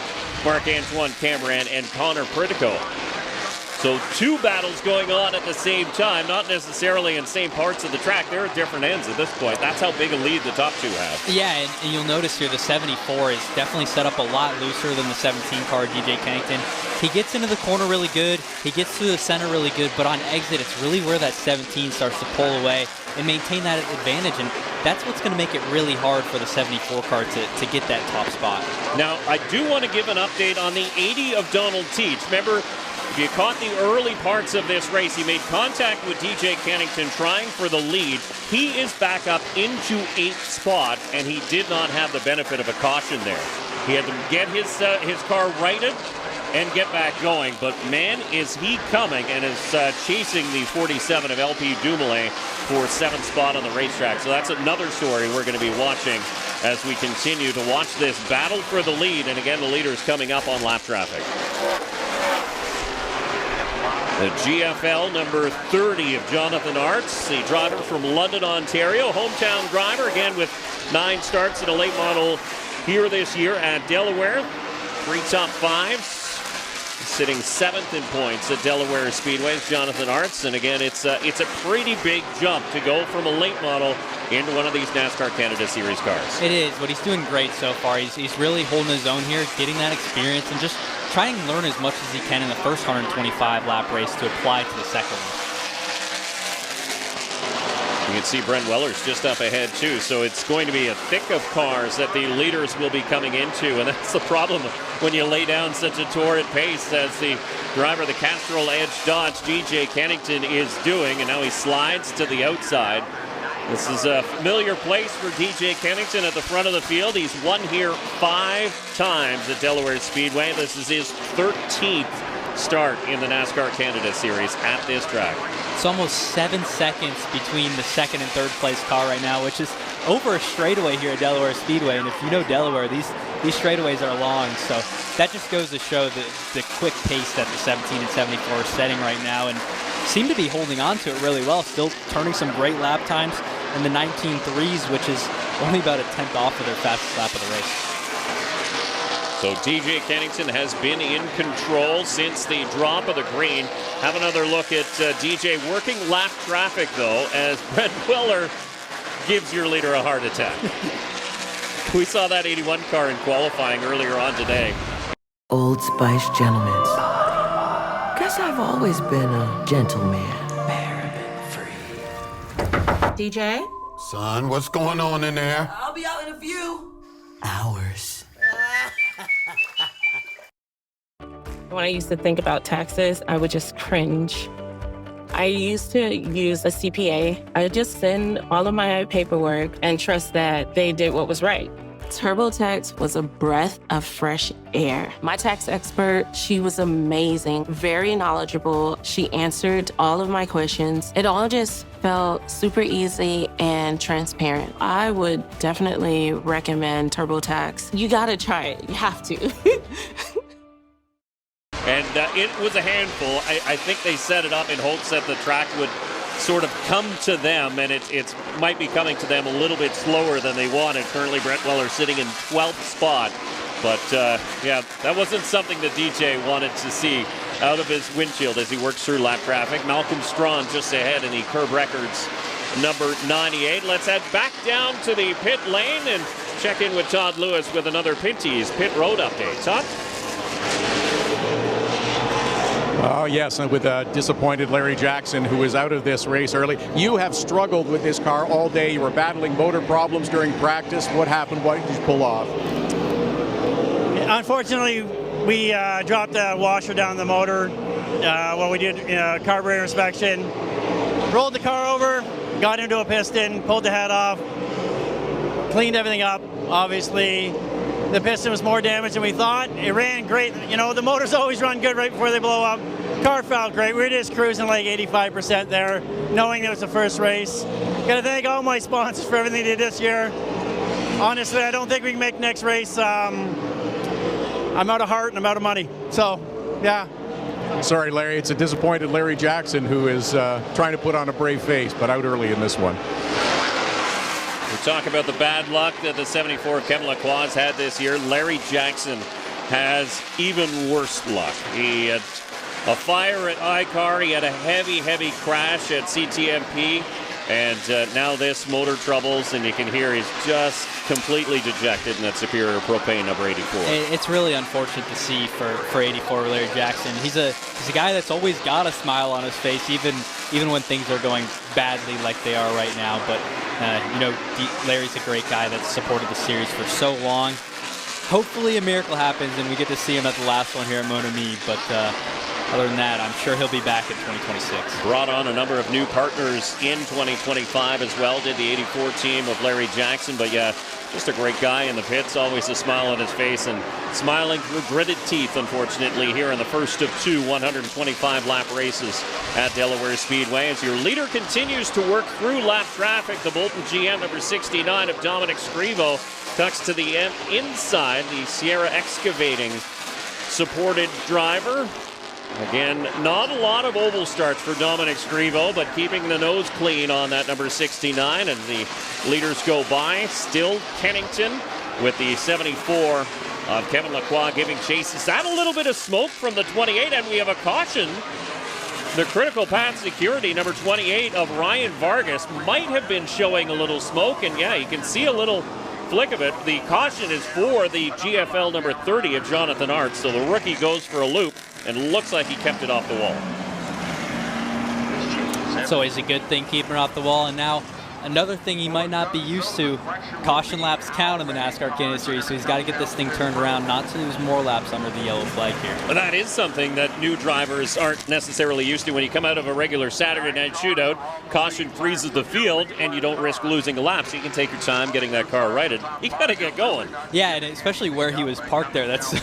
Marc-Antoine Cameron and Connor Pritico. So two battles going on at the same time, not necessarily in same parts of the track. They're at different ends at this point. That's how big a lead the top two have. Yeah, and you'll notice here the 74 is definitely set up a lot looser than the 17 car, DJ Kennington. He gets into the corner really good. He gets to the center really good, but on exit, it's really where that 17 starts to pull away and maintain that advantage, and that's what's going to make it really hard for the 74 car to get that top spot. Now, I do want to give an update on the 80 of Donald Teach. Remember, if you caught the early parts of this race, he made contact with DJ Kennington trying for the lead. He is back up into 8th spot, and he did not have the benefit of a caution there. He had to get his car righted and get back going, but man, is he coming and is chasing the 47 of LP Dumoulin for 7th spot on the racetrack. So that's another story we're going to be watching as we continue to watch this battle for the lead. And again, the leader is coming up on lap traffic. The GFL number 30 of Jonathan Arts, the driver from London, Ontario, hometown driver, again with 9 starts in a late model here this year at Delaware. 3 top 5s, sitting 7th in points at Delaware Speedway. Jonathan Arts, and again, it's a pretty big jump to go from a late model into one of these NASCAR Canada Series cars. It is, but he's doing great so far. He's really holding his own here, getting that experience, and just trying to learn as much as he can in the first 125 lap race to apply to the second one. You can see Brent Weller's just up ahead too, so it's going to be a thick of cars that the leaders will be coming into, and that's the problem when you lay down such a torrid pace as the driver of the Castrol Edge Dodge, DJ Kennington, is doing, and now he slides to the outside. This is a familiar place for DJ Kennington at the front of the field. He's won here 5 times at Delaware Speedway. This is his 13th start in the NASCAR Canada Series at this track. It's almost 7 seconds between the second and third place car right now, which is over a straightaway here at Delaware Speedway. And if you know Delaware, these straightaways are long, so that just goes to show the quick pace that the 17 and 74 are setting right now, and seem to be holding on to it really well, still turning some great lap times in the 19.3s, which is only about a 10th off of their fastest lap of the race. So DJ Kennington has been in control since the drop of the green. Have another look at DJ working lap traffic, though, as Brent Weller gives your leader a heart attack. We saw that 81 car in qualifying earlier on today. Old Spice gentlemen. Guess I've always been a gentleman. DJ? Son, what's going on in there? I'll be out in a few. Hours. When I used to think about taxes, I would just cringe. I used to use a CPA. I would just send all of my paperwork and trust that they did what was right. TurboTax was a breath of fresh air. My tax expert, she was amazing, very knowledgeable. She answered all of my questions. It all just felt super easy and transparent. I would definitely recommend TurboTax. You gotta try it, you have to. And it was a handful. I think they set it up in hopes that the track would sort of come to them, and it might be coming to them a little bit slower than they wanted. Currently, Brett Weller sitting in 12th spot. But, yeah, that wasn't something that DJ wanted to see out of his windshield as he works through lap traffic. Malcolm Strawn just ahead in the Curb Records number 98. Let's head back down to the pit lane and check in with Todd Lewis with another Pinty's Pit Road update. Todd? Oh, yes, and with disappointed Larry Jackson, who is out of this race early. You have struggled with this car all day. You were battling motor problems during practice. What happened? Why did you pull off? Unfortunately, we dropped a washer down the motor when we did carburetor inspection. Rolled the car over, got into a piston, pulled the head off, cleaned everything up, obviously. The piston was more damaged than we thought. It ran great. You know, the motors always run good right before they blow up. Car felt great. We were just cruising like 85% there, knowing it was the first race. Got to thank all my sponsors for everything they did this year. Honestly, I don't think we can make next race. I'm out of heart and I'm out of money. So, yeah. Sorry, Larry. It's a disappointed Larry Jackson who is trying to put on a brave face, but out early in this one. We talk about the bad luck that the 74 Kevin Lacroix had this year. Larry Jackson has even worse luck. He had a fire at iCar. He had a heavy crash at CTMP. And now this, motor troubles, and you can hear he's just completely dejected in that Superior Propane number 84. It's really unfortunate to see for 84 Larry Jackson. He's a guy that's always got a smile on his face, even when things are going badly like they are right now. But Larry's a great guy that's supported the series for so long. Hopefully a miracle happens and we get to see him at the last one here at Monami. But other than that, I'm sure he'll be back in 2026. Brought on a number of new partners in 2025 as well. Did the 84 team of Larry Jackson. But yeah, just a great guy in the pits. Always a smile on his face and smiling through gritted teeth, unfortunately, here in the first of two 125-lap races at Delaware Speedway. As your leader continues to work through lap traffic, the Bolton GM number 69 of Dominic Scrivo tucks to the inside, the Sierra Excavating supported driver. Again, not a lot of oval starts for Dominic Scrivo, but keeping the nose clean on that number 69 as the leaders go by. Still Kennington with the 74 of Kevin Lacroix giving chase. Is that a little bit of smoke from the 28? And we have a caution. The critical path security, number 28 of Ryan Vargas, might have been showing a little smoke. And yeah, you can see a little flick of it. The caution is for the GFL number 30 of Jonathan Arts. So the rookie goes for a loop and looks like he kept it off the wall. It's always a good thing keeping it off the wall. And now another thing he might not be used to, caution laps count in the NASCAR Canada Series, so he's got to get this thing turned around, not to lose more laps under the yellow flag here. Well, that is something that new drivers aren't necessarily used to. When you come out of a regular Saturday night shootout, caution freezes the field and you don't risk losing a lap, so you can take your time getting that car righted. You got to get going. Yeah, and especially where he was parked there. That's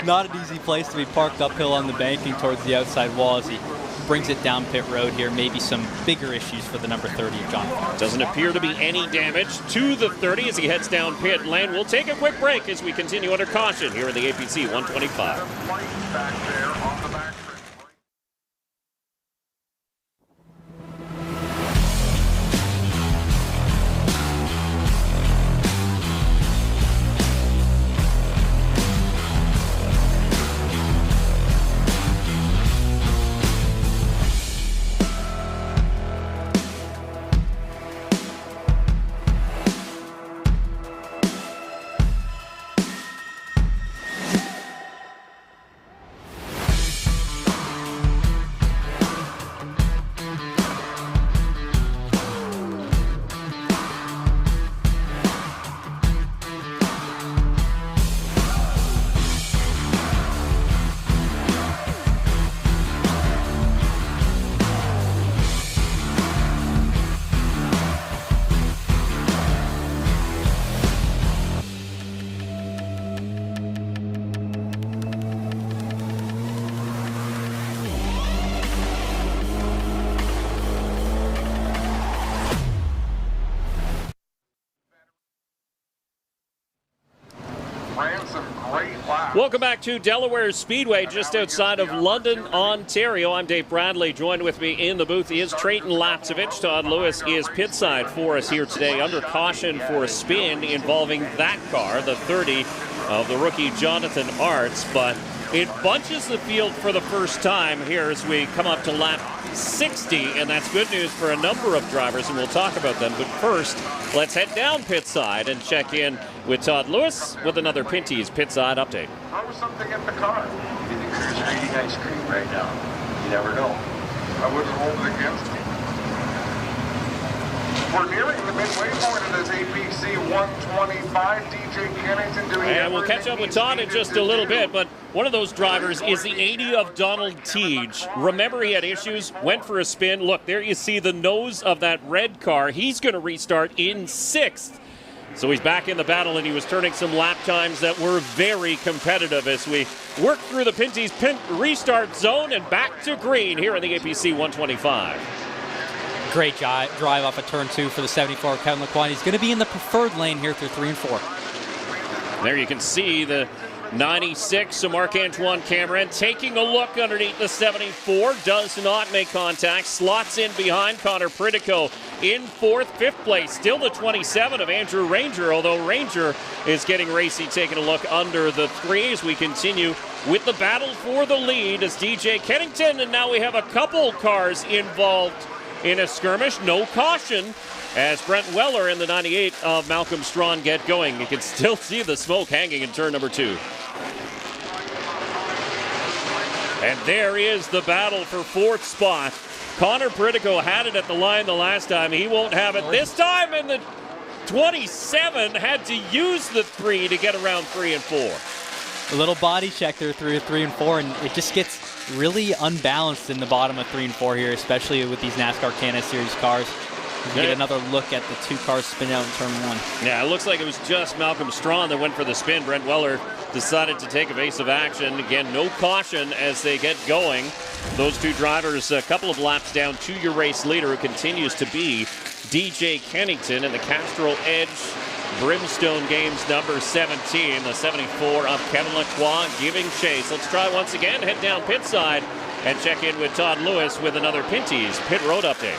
not an easy place to be parked uphill on the banking towards the outside wall as he brings it down pit road here. Maybe some bigger issues for the number 30 of Jonathan. Doesn't appear to be any damage to the 30 as he heads down pit lane. We'll take a quick break as we continue under caution here in the APC 125. ran some great laps. Welcome back to Delaware Speedway, just outside of London, Ontario. I'm Dave Bradley. Joined with me in the booth is Trayton Lapcevich. Todd Lewis is pitside for us here today, under caution for a spin involving that car, the 30 of the rookie Jonathan Arts. But it bunches the field for the first time here as we come up to lap 60, and that's good news for a number of drivers, and we'll talk about them. But first, let's head down pit side and check in with Todd Lewis with another Pinty's pit side update. How was something at the car? Maybe the crew's eating ice cream right now. You never know. I wouldn't hold it against me. We're nearing the midway point of this APC 125. DJ Kennington doing and we'll catch up with Todd in just a little bit, but one of those drivers is the 80 of Donald Teague. Remember, he had issues, went for a spin. Look, there you see the nose of that red car. He's going to restart in 6th. So he's back in the battle, and he was turning some lap times that were very competitive as we work through the Pinty's restart zone and back to green here in the APC 125. Great drive off of turn 2 for the 74 Kevin Lequan. He's going to be in the preferred lane here through 3 and 4. There you can see the 96, so Marc-Antoine Cameron taking a look underneath the 74, does not make contact, slots in behind Connor Pritico in 4th, 5th place, still the 27 of Andrew Ranger, although Ranger is getting racy, taking a look under the 3 as we continue with the battle for the lead as DJ Kennington, and now we have a couple cars involved in a skirmish, no caution, as Brent Weller and the 98 of Malcolm Strawn get going. You can still see the smoke hanging in turn number 2. And there is the battle for 4th spot. Connor Pritico had it at the line the last time. He won't have it this time, and the 27 had to use the 3 to get around 3 and 4. A little body check there through 3 and 4, and it just gets really unbalanced in the bottom of 3 and 4 here, especially with these NASCAR Canada Series cars. You get another look at the 2 cars spin out in turn 1. Yeah, it looks like it was just Malcolm Strawn that went for the spin. Brent Weller decided to take evasive action. Again, no caution as they get going. Those 2 drivers a couple of laps down to your race leader, who continues to be DJ Kennington in the Castrol Edge Brimstone Games number 17, the 74 of Kevin Lacroix giving chase. Let's try once again, head down pit side and check in with Todd Lewis with another Pinty's Pit Road update.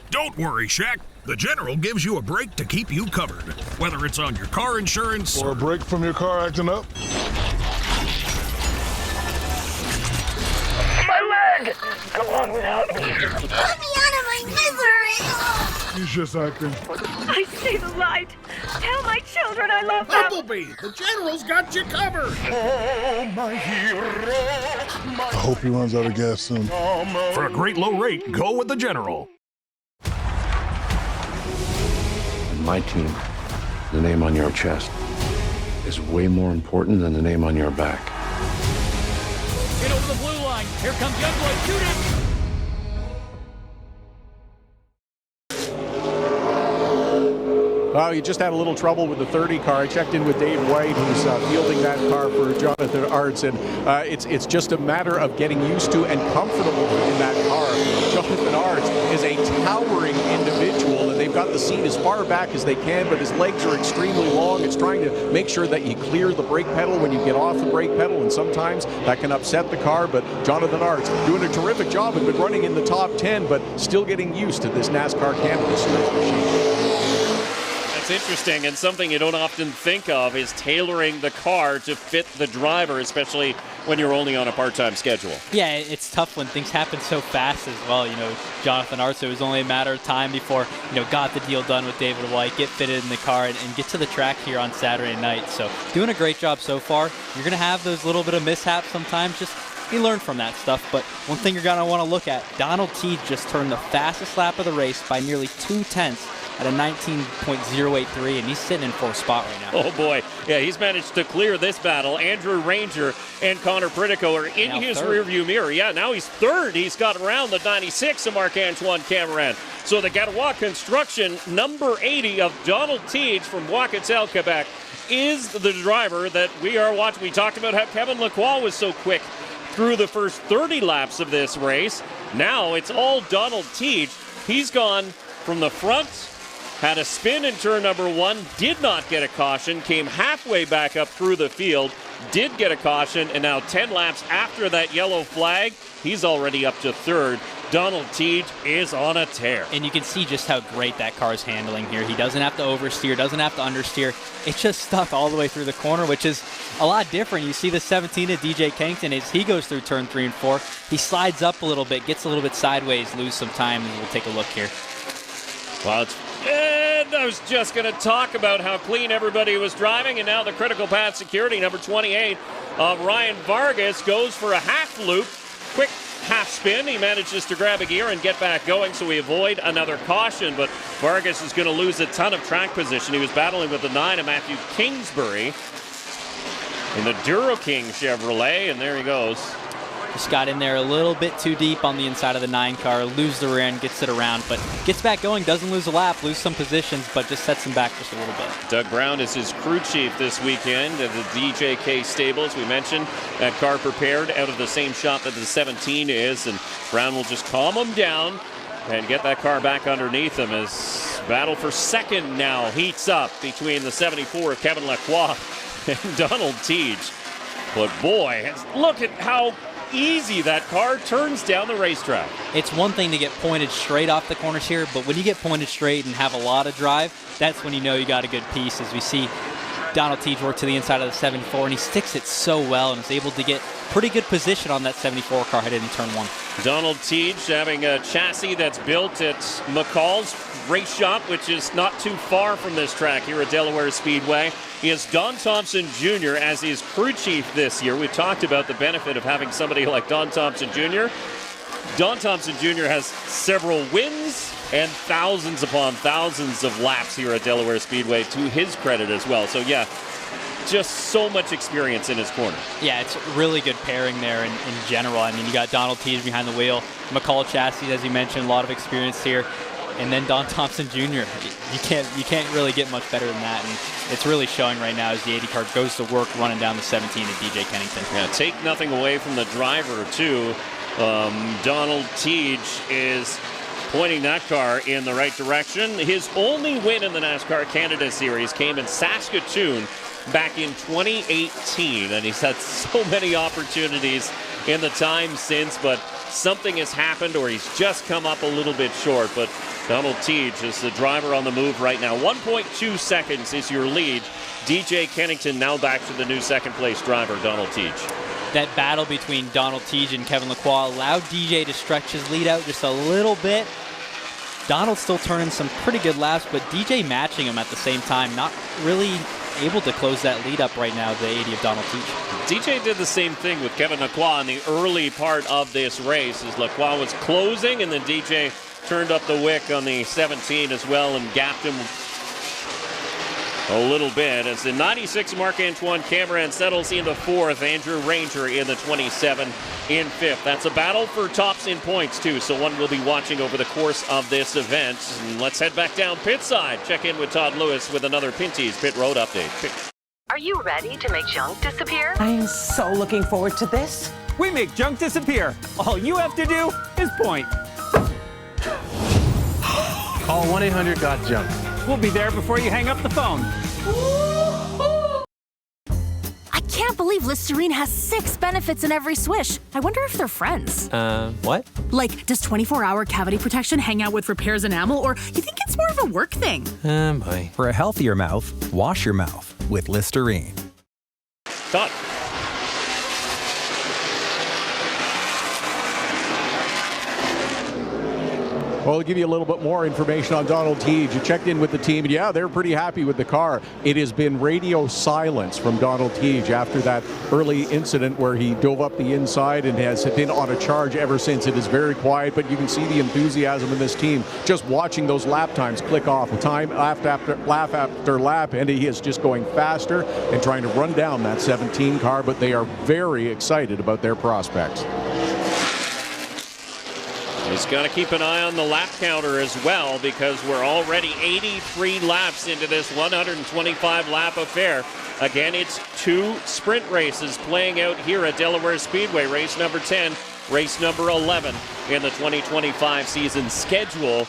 Don't worry, Shaq. The General gives you a break to keep you covered, whether it's on your car insurance or a break from your car acting up. My leg! Go on without me. Let me out of my misery! He's just acting. I see the light. Tell my children I love them. Bumblebee, the General's got you covered. Oh, my hero. I hope he runs out of gas soon. For a great low rate, go with the General. My team, the name on your chest, is way more important than the name on your back. Get over the blue line. Here comes Youngboy. Shoot him. Well, you just had a little trouble with the 30 car. I checked in with Dave White, who's fielding that car for Jonathan Arts, and it's just a matter of getting used to and comfortable in that car. Jonathan Arts is a towering individual, and they've got the seat as far back as they can, but his legs are extremely long. It's trying to make sure that you clear the brake pedal when you get off the brake pedal, and sometimes that can upset the car, but Jonathan Arts doing a terrific job and been running in the top 10, but still getting used to this NASCAR Canada Series machine. That's interesting, and something you don't often think of is tailoring the car to fit the driver, especially when you're only on a part-time schedule. Yeah, it's tough when things happen so fast as well. You know, Jonathan Arts, it was only a matter of time before, got the deal done with David White, get fitted in the car, and get to the track here on Saturday night. So doing a great job so far. You're going to have those little bit of mishaps sometimes. Just you learn from that stuff. But one thing you're going to want to look at, Donald Teague just turned the fastest lap of the race by nearly 2/10 at a 19.083, and he's sitting in 4th spot right now. Oh, boy. Yeah, he's managed to clear this battle. Andrew Ranger and Connor Pritico are in his rearview mirror. Yeah, now he's 3rd. He's got around the 96 of Marc-Antoine Cameron. So the Gatois Construction, number 80 of Donald Teague from Bois-Quetel, Quebec, is the driver that we are watching. We talked about how Kevin Lacroix was so quick through the first 30 laps of this race. Now it's all Donald Teague. He's gone from the front, had a spin in turn number 1, did not get a caution, came halfway back up through the field, did get a caution, and now 10 laps after that yellow flag, he's already up to third. Donald Teague is on a tear. And you can see just how great that car is handling here. He doesn't have to oversteer, doesn't have to understeer. It's just stuck all the way through the corner, which is a lot different. You see the 17 of DJ Kennington as he goes through turn 3 and 4. He slides up a little bit, gets a little bit sideways, lose some time, and we'll take a look here. Well, and I was just going to talk about how clean everybody was driving, and now the critical path security, number 28 of Ryan Vargas, goes for a half loop. Quick half spin. He manages to grab a gear and get back going, so we avoid another caution, but Vargas is going to lose a ton of track position. He was battling with the 9 of Matthew Kingsbury in the Duro King Chevrolet, and there he goes. Just got in there a little bit too deep on the inside of the 9 car, lose the rear end, gets it around, but gets back going, doesn't lose a lap, lose some positions, but just sets him back just a little bit. Doug Brown is his crew chief this weekend at the DJK stables. We mentioned that car prepared out of the same shop that the 17 is, and Brown will just calm him down and get that car back underneath him as battle for second now heats up between the 74 of Kevin Lacroix and Donald Teague. But boy, look at how easy that car turns down the racetrack. It's one thing to get pointed straight off the corners here, but when you get pointed straight and have a lot of drive, that's when you know you got a good piece. As we see Donald Teague work to the inside of the 74, and he sticks it so well and is able to get pretty good position on that 74 car headed in turn 1. Donald Teague having a chassis that's built at McCall's race shop, which is not too far from this track here at Delaware Speedway. He has Don Thompson Jr. as his crew chief this year. We've talked about the benefit of having somebody like Don Thompson Jr. Don Thompson Jr. has several wins and thousands upon thousands of laps here at Delaware Speedway to his credit as well. So yeah, just so much experience in his corner. Yeah, it's a really good pairing there in general. I mean, you got Donald Teague behind the wheel, McCall chassis, as you mentioned, a lot of experience here. And then Don Thompson Jr. You can't really get much better than that, and it's really showing right now as the 80 car goes to work running down the 17 of DJ Kennington. Yeah, take nothing away from the driver too. Donald Teague is pointing that car in the right direction. His only win in the NASCAR Canada Series came in Saskatoon back in 2018, and he's had so many opportunities in the time since, but something has happened or he's just come up a little bit short. But Donald Teague is the driver on the move right now. 1.2 seconds is your lead. DJ Kennington now back to the new second place driver, Donald Teague. That battle between Donald Teague and Kevin Lacroix allowed DJ to stretch his lead out just a little bit. Donald's still turning some pretty good laps, but DJ matching him at the same time, not really able to close that lead up right now, the 80 of Donald Teague. DJ did the same thing with Kevin Lacroix in the early part of this race as Lacroix was closing, and then DJ turned up the wick on the 17 as well and gapped him a little bit as the 96 Marc-Antoine Cameron settles into fourth. Andrew Ranger in the 27 in fifth. That's a battle for tops in points too, so one we'll be watching over the course of this event. And let's head back down pit side. Check in with Todd Lewis with another Pinty's Pit Road update. Are you ready to make junk disappear? I am so looking forward to this. We make junk disappear. All you have to do is point. Call 1-800-GOT-JUNK. We'll be there before you hang up the phone. I can't believe Listerine has 6 benefits in every swish. I wonder if they're friends. What? Like, does 24-hour cavity protection hang out with repairs enamel, or you think it's more of a work thing? Boy. For a healthier mouth, wash your mouth with Listerine. Todd. Well, I'll give you a little bit more information on Donald Teague. You checked in with the team, and yeah, they're pretty happy with the car. It has been radio silence from Donald Teague after that early incident where he dove up the inside and has been on a charge ever since. It is very quiet, but you can see the enthusiasm in this team just watching those lap times click off, time after lap, and he is just going faster and trying to run down that 17 car, but they are very excited about their prospects. He's got to keep an eye on the lap counter as well, because we're already 83 laps into this 125 lap affair. Again, it's 2 sprint races playing out here at Delaware Speedway. Race number 10 race number 11 in the 2025 season schedule.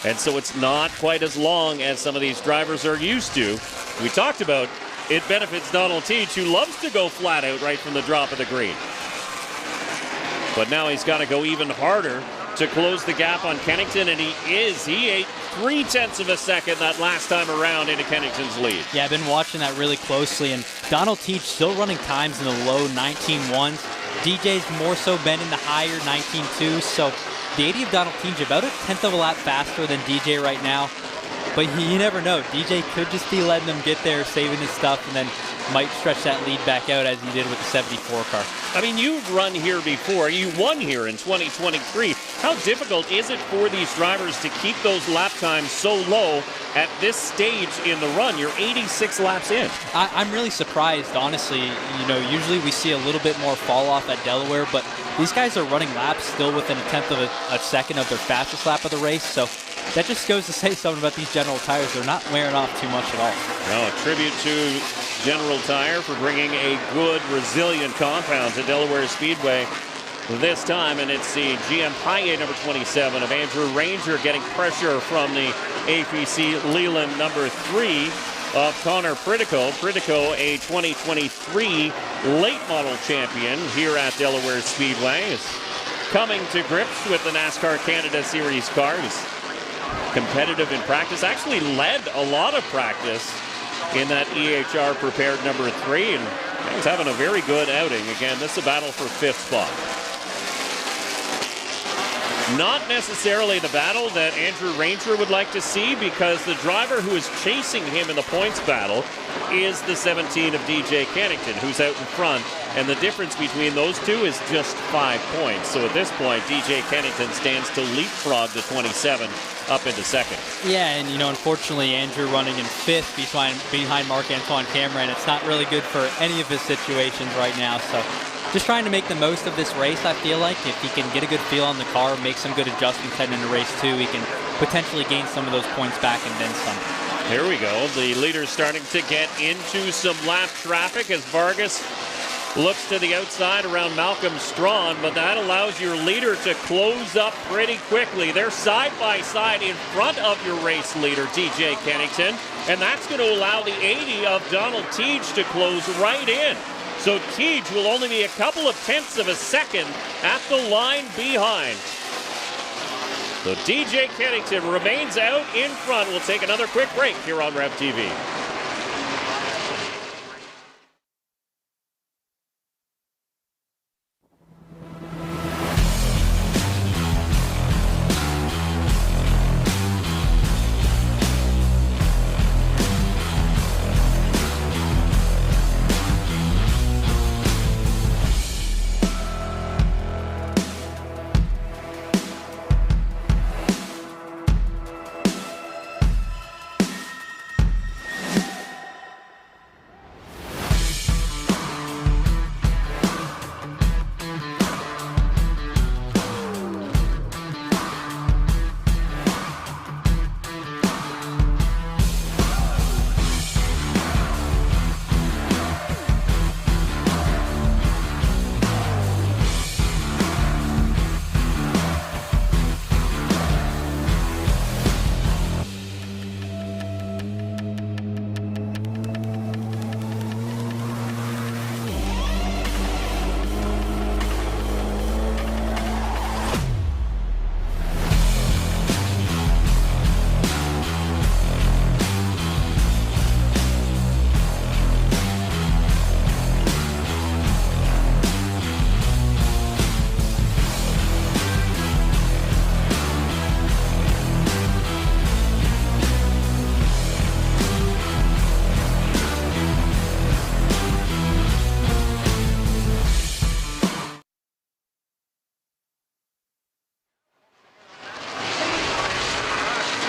And so it's not quite as long as some of these drivers are used to. We talked about it benefits Donald Teach, who loves to go flat out right from the drop of the green. But now he's got to go even harder to close the gap on Kennington, and he is. He ate 0.3 of a second that last time around into Kennington's lead. Yeah, I've been watching that really closely, and Donald Teach still running times in the low 19.1s. DJ's more so been in the higher 19.2s, so the 80 of Donald Teach about a 10th of a lap faster than DJ right now. But you never know. DJ could just be letting them get there, saving his stuff, and then might stretch that lead back out as he did with the 74 car. I mean, you've run here before. You won here in 2023. How difficult is it for these drivers to keep those lap times so low at this stage in the run? You're 86 laps in. I'm really surprised, honestly. You know, usually we see a little bit more fall off at Delaware, but these guys are running laps still within a 10th of a second of their fastest lap of the race. So that just goes to say something about these General Tires. They're not wearing off too much at all. No, a tribute to General Tire for bringing a good, resilient compound to Delaware Speedway this time. And it's the GM High number 27 of Andrew Ranger getting pressure from the APC Leland number 3 of Connor Pritico. Pritico, a 2023 late model champion here at Delaware Speedway, is coming to grips with the NASCAR Canada Series cars. Competitive in practice, actually led a lot of practice in that EHR prepared number 3, and he's having a very good outing. Again, this is a battle for 5th spot. Not necessarily the battle that Andrew Ranger would like to see, because the driver who is chasing him in the points battle is the 17 of DJ Kennington, who's out in front, and the difference between those two is just 5 points. So at this point, DJ Kennington stands to leapfrog the 27 up into second. Yeah, and you know, unfortunately, Andrew running in 5th behind Marc-Antoine Cameron. It's not really good for any of his situations right now, so just trying to make the most of this race. I feel like if he can get a good feel on the car, make some good adjustments heading into race 2, he can potentially gain some of those points back and then some. Here we go. The leader's starting to get into some lap traffic as Vargas looks to the outside around Malcolm Strawn, but that allows your leader to close up pretty quickly. They're side by side in front of your race leader, DJ Kennington, and that's going to allow the 80 of Donald Teach to close right in. So Teach will only be a couple of 10ths of a second at the line behind. So DJ Kennington remains out in front. We'll take another quick break here on Rev TV.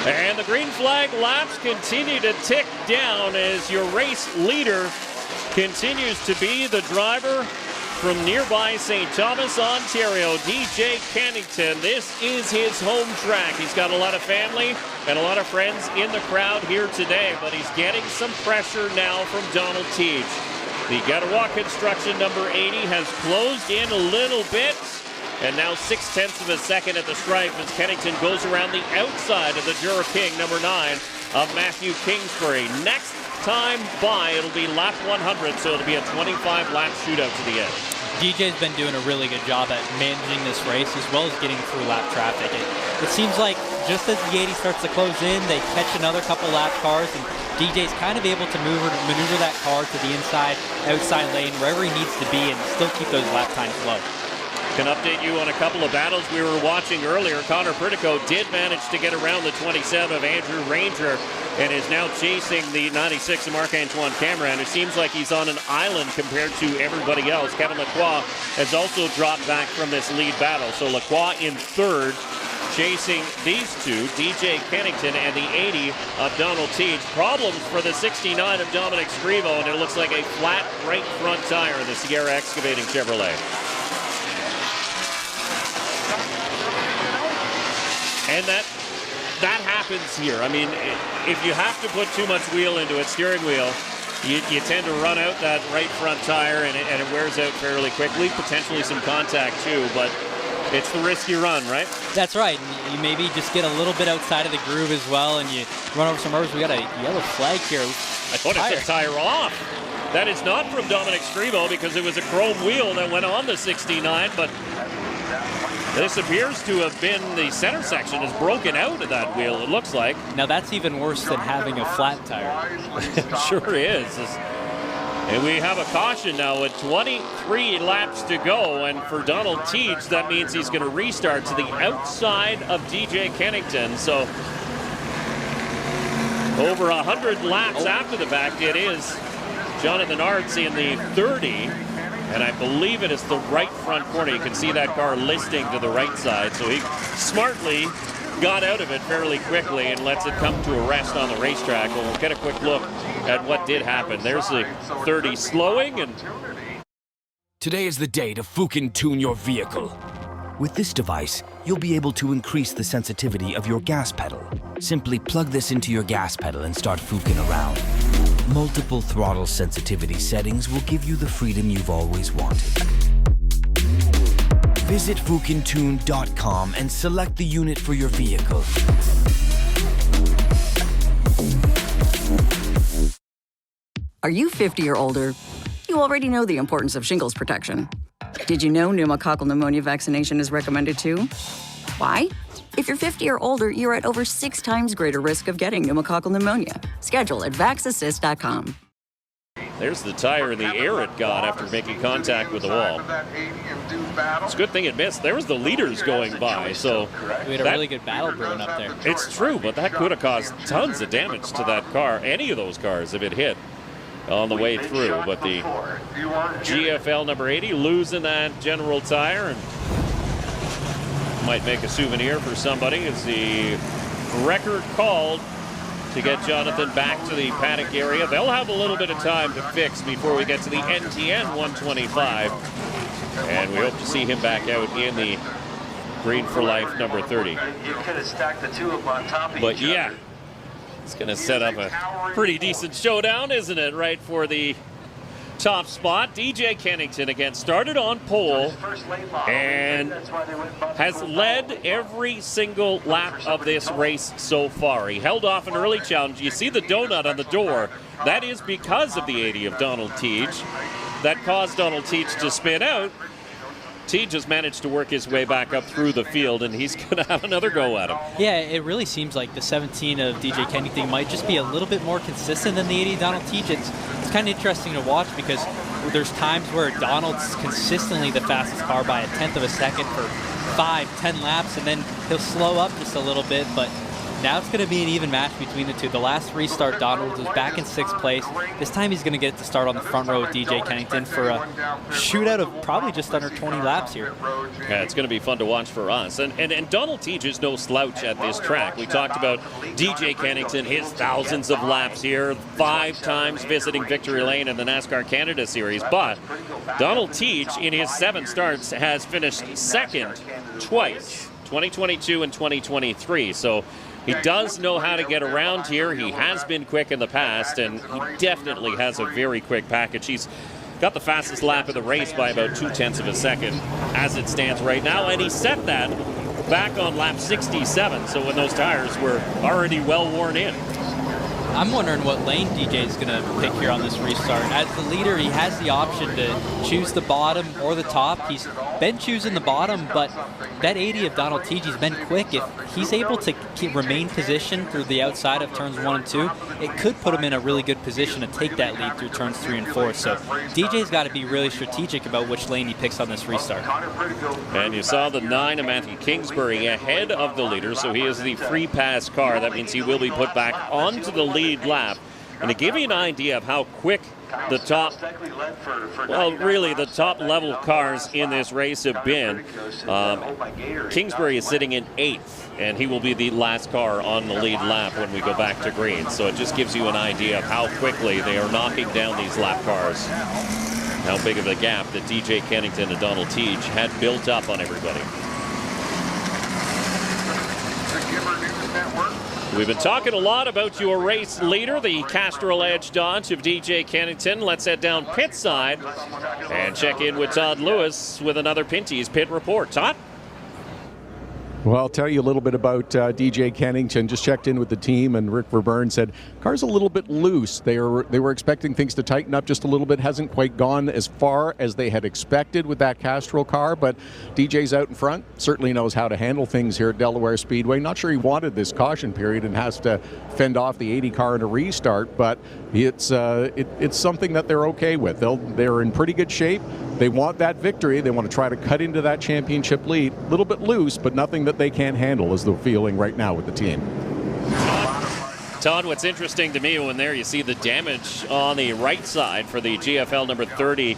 And the green flag laps continue to tick down as your race leader continues to be the driver from nearby St. Thomas, Ontario, DJ Kennington. This is his home track. He's got a lot of family and a lot of friends in the crowd here today, but he's getting some pressure now from Donald Teach. The Getawa Construction number 80 has closed in a little bit, And now 0.6 of a second at the stripe as Kennington goes around the outside of the Jura King, number 9, of Matthew Kingsbury. Next time by, it'll be lap 100, so it'll be a 25-lap shootout to the end. DJ's been doing a really good job at managing this race as well as getting through lap traffic. It seems like just as the 80 starts to close in, they catch another couple lap cars, and DJ's kind of able to maneuver that car to the inside, outside lane, wherever he needs to be, and still keep those lap times low. Can update you on a couple of battles we were watching earlier. Connor Pritico did manage to get around the 27 of Andrew Ranger and is now chasing the 96 of Marc-Antoine Cameron. It seems like he's on an island compared to everybody else. Kevin Lacroix has also dropped back from this lead battle. So Lacroix in third, chasing these two, DJ Kennington and the 80 of Donald Teach. Problems for the 69 of Dominic Scrivo, and it looks like a flat right front tire in the Sierra Excavating Chevrolet. And that happens here. I mean, if you have to put too much wheel into it, steering wheel, you tend to run out that right front tire, and it wears out fairly quickly. Potentially some contact too, but it's the risk you run, right? That's right. You maybe just get a little bit outside of the groove as well, and you run over some herbs. We got a yellow flag here. I thought it said tire off. That is not from Dominic Scrivo because it was a chrome wheel that went on the 69, but this appears to have been the center section is broken out of that wheel, it looks like. Now that's even worse than having a flat tire. It sure is. And we have a caution now with 23 laps to go, and for Donald Teach, that means he's going to restart to the outside of DJ Kennington. So over 100 laps after the fact, it is Jonathan Arts in the 30. And I believe it is the right front corner. You can see that car listing to the right side. So he smartly got out of it fairly quickly and lets it come to a rest on the racetrack. We'll get a quick look at what did happen. There's the 30 slowing. And today is the day to Fukin tune your vehicle. With this device, you'll be able to increase the sensitivity of your gas pedal. Simply plug this into your gas pedal and start Fukin around. Multiple throttle sensitivity settings will give you the freedom you've always wanted. Visit FukinTune.com and select the unit for your vehicle. Are you 50 or older? You already know the importance of shingles protection. Did you know pneumococcal pneumonia vaccination is recommended too? Why? If you're 50 or older, you're at over 6 times greater risk of getting pneumococcal pneumonia. Schedule at vaxassist.com. There's the tire in the air it got after making contact with the wall. It's a good thing it missed. There was the leaders going by, so we had a really good battle brewing up there. It's true, but that could have caused tons of damage to that car, any of those cars, if it hit on the way through. But the GFL number 80 losing that general tire and might make a souvenir for somebody. It's the record called to get Jonathan back to the paddock area. They'll have a little bit of time to fix before we get to the NTN 125. And we hope to see him back out in the Green for Life number 30. You could have stacked the two of them on top of but each yeah, other. it's going to set up a pretty decent showdown, isn't it? Right for the top spot. DJ Kennington again started on pole and has led every single lap of this race so far. He held off an early challenge. You see the donut on the door. That is because of the 80 of Donald Teach. That caused Donald Teach to spin out. Teach has managed to work his way back up through the field, and he's going to have another go at him. Yeah, it really seems like the 17 of DJ Kennington might just be a little bit more consistent than the 80 of Donald Teach. It's kind of interesting to watch because there's times where Donald's consistently the fastest car by 1/10 of a second for 5-10 laps, and then he'll slow up just a little bit, but now it's going to be an even match between the two. The last restart, Donald was back in 6th place. This time he's going to get to start on the front row with DJ Kennington for a shootout of probably just under 20 laps here. Yeah, it's going to be fun to watch for us. And Donald Teach is no slouch at this track. We talked about DJ Kennington, his thousands of laps here, 5 times visiting Victory Lane in the NASCAR Canada Series. But Donald Teach, in his 7 starts, has finished 2nd twice, 2022 and 2023. So he does know how to get around here. He has been quick in the past, and he definitely has a very quick package. He's got the fastest lap of the race by about 0.2 of a second as it stands right now, and he set that back on lap 67, so when those tires were already well worn in. I'm wondering what lane DJ is going to pick here on this restart. As the leader, he has the option to choose the bottom or the top. He's been choosing the bottom, but that 80 of Donald Teege's been quick. If he's able to remain positioned through the outside of turns 1 and 2, it could put him in a really good position to take that lead through turns 3 and 4. So DJ's got to be really strategic about which lane he picks on this restart. And you saw the 9 of Matthew Kingsbury ahead of the leader, so he is the free pass car. That means he will be put back onto the lead lap. And to give you an idea of how quick the top, well, really the top level cars in this race have been, Kingsbury is sitting in 8th, and he will be the last car on the lead lap when we go back to green. So it just gives you an idea of how quickly they are knocking down these lap cars. How big of a gap that DJ Kennington and Donald Teege had built up on everybody. We've been talking a lot about your race leader, the Castrol Edge Dodge of DJ Kennington. Let's head down pit side and check in with Todd Lewis with another Pinty's Pit Report. Todd? Well, I'll tell you a little bit about DJ Kennington. Just checked in with the team, and Rick Verburn said car's a little bit loose. They were expecting things to tighten up just a little bit. Hasn't quite gone as far as they had expected with that Castrol car, but DJ's out in front. Certainly knows how to handle things here at Delaware Speedway. Not sure he wanted this caution period and has to fend off the 80 car in a restart, but it's something that they're okay with. They're in pretty good shape. They want that victory. They want to try to cut into that championship lead. A little bit loose, but nothing that they can't handle is the feeling right now with the team. Todd, what's interesting to me when there you see the damage on the right side for the GFL number 30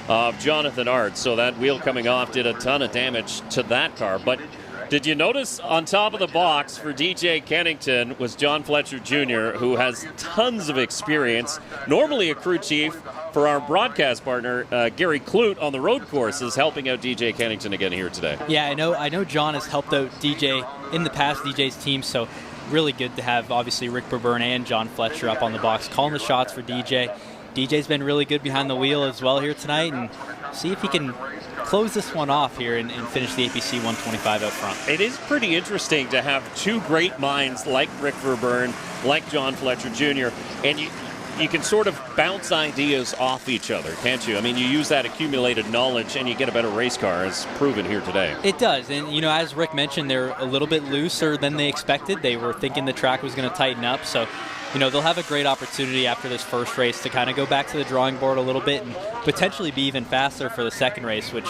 of Jonathan Art. So that wheel coming off did a ton of damage to that car. But did you notice on top of the box for DJ Kennington was John Fletcher Jr., who has tons of experience, normally a crew chief for our broadcast partner, Gary Clute, on the road courses, helping out DJ Kennington again here today. Yeah, I know John has helped out DJ in the past, DJ's team, so really good to have, obviously, Rick Verburn and John Fletcher up on the box, calling the shots for DJ. DJ's been really good behind the wheel as well here tonight, and see if he can close this one off here and finish the APC 125 out front. It is pretty interesting to have two great minds like Rick Verburn, like John Fletcher Jr., and you can sort of bounce ideas off each other, can't you? I mean, you use that accumulated knowledge and you get a better race car, as proven here today. It does, and you know, as Rick mentioned, they're a little bit looser than they expected. They were thinking the track was going to tighten up, so you know, they'll have a great opportunity after this first race to kind of go back to the drawing board a little bit and potentially be even faster for the second race, which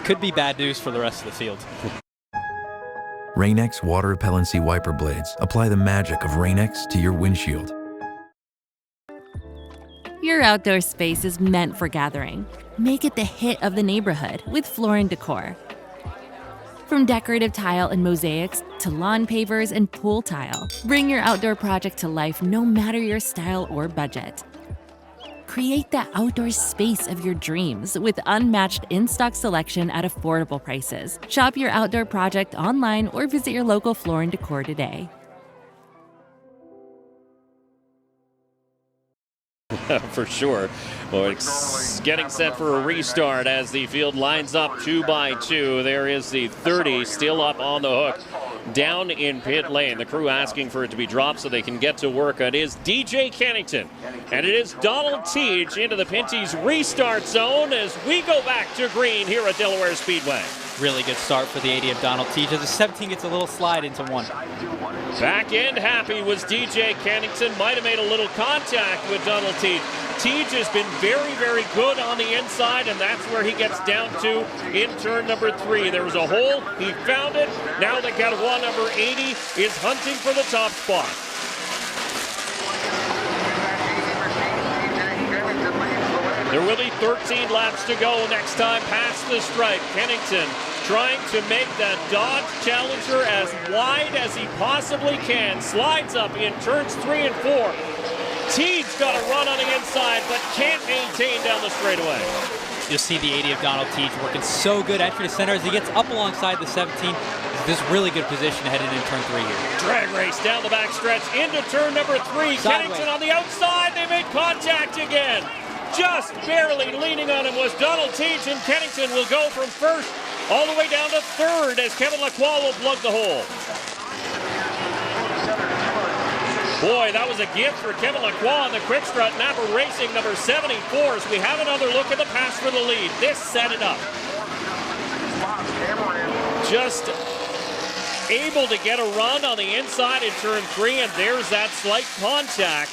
could be bad news for the rest of the field. Rain-X water repellency wiper blades apply the magic of Rain-X to your windshield. Your outdoor space is meant for gathering. Make it the hit of the neighborhood with Floor & Decor. From decorative tile and mosaics to lawn pavers and pool tile, bring your outdoor project to life no matter your style or budget. Create the outdoor space of your dreams with unmatched in-stock selection at affordable prices. Shop your outdoor project online or visit your local Floor & Decor today. For sure. Well, it's getting set for a restart as the field lines up 2 by 2. There is the 30 still up on the hook down in pit lane. The crew asking for it to be dropped so they can get to work. It is DJ Kennington and it is Donald Teege into the Pinty's restart zone as we go back to green here at Delaware Speedway. Really good start for the 80 of Donald Teege as the 17 gets a little slide into 1. Back end happy was DJ Kennington. Might have made a little contact with Donald Teege. Teege has been very, very good on the inside, and that's where he gets down to in turn number 3. There was a hole. He found it. Now the Gadawa number 80 is hunting for the top spot. There will be 13 laps to go next time past the stripe. Kennington trying to make that Dodge Challenger as wide as he possibly can. Slides up in turns 3 and 4. Teege's got a run on the inside, but can't maintain down the straightaway. You'll see the 80 of Donald Teege working so good entry to center as he gets up alongside the 17. This really good position headed in turn 3 here. Drag race down the back stretch into turn number 3. Sideways. Kennington on the outside. They made contact again. Just barely leaning on him was Donald Teach, and Kennington will go from first all the way down to third as Kevin Lacroix will plug the hole. Boy, that was a gift for Kevin Lacroix on the quick strut. Napa Racing number 74. So we have another look at the pass for the lead. This set it up. Just able to get a run on the inside in turn 3, and there's that slight contact.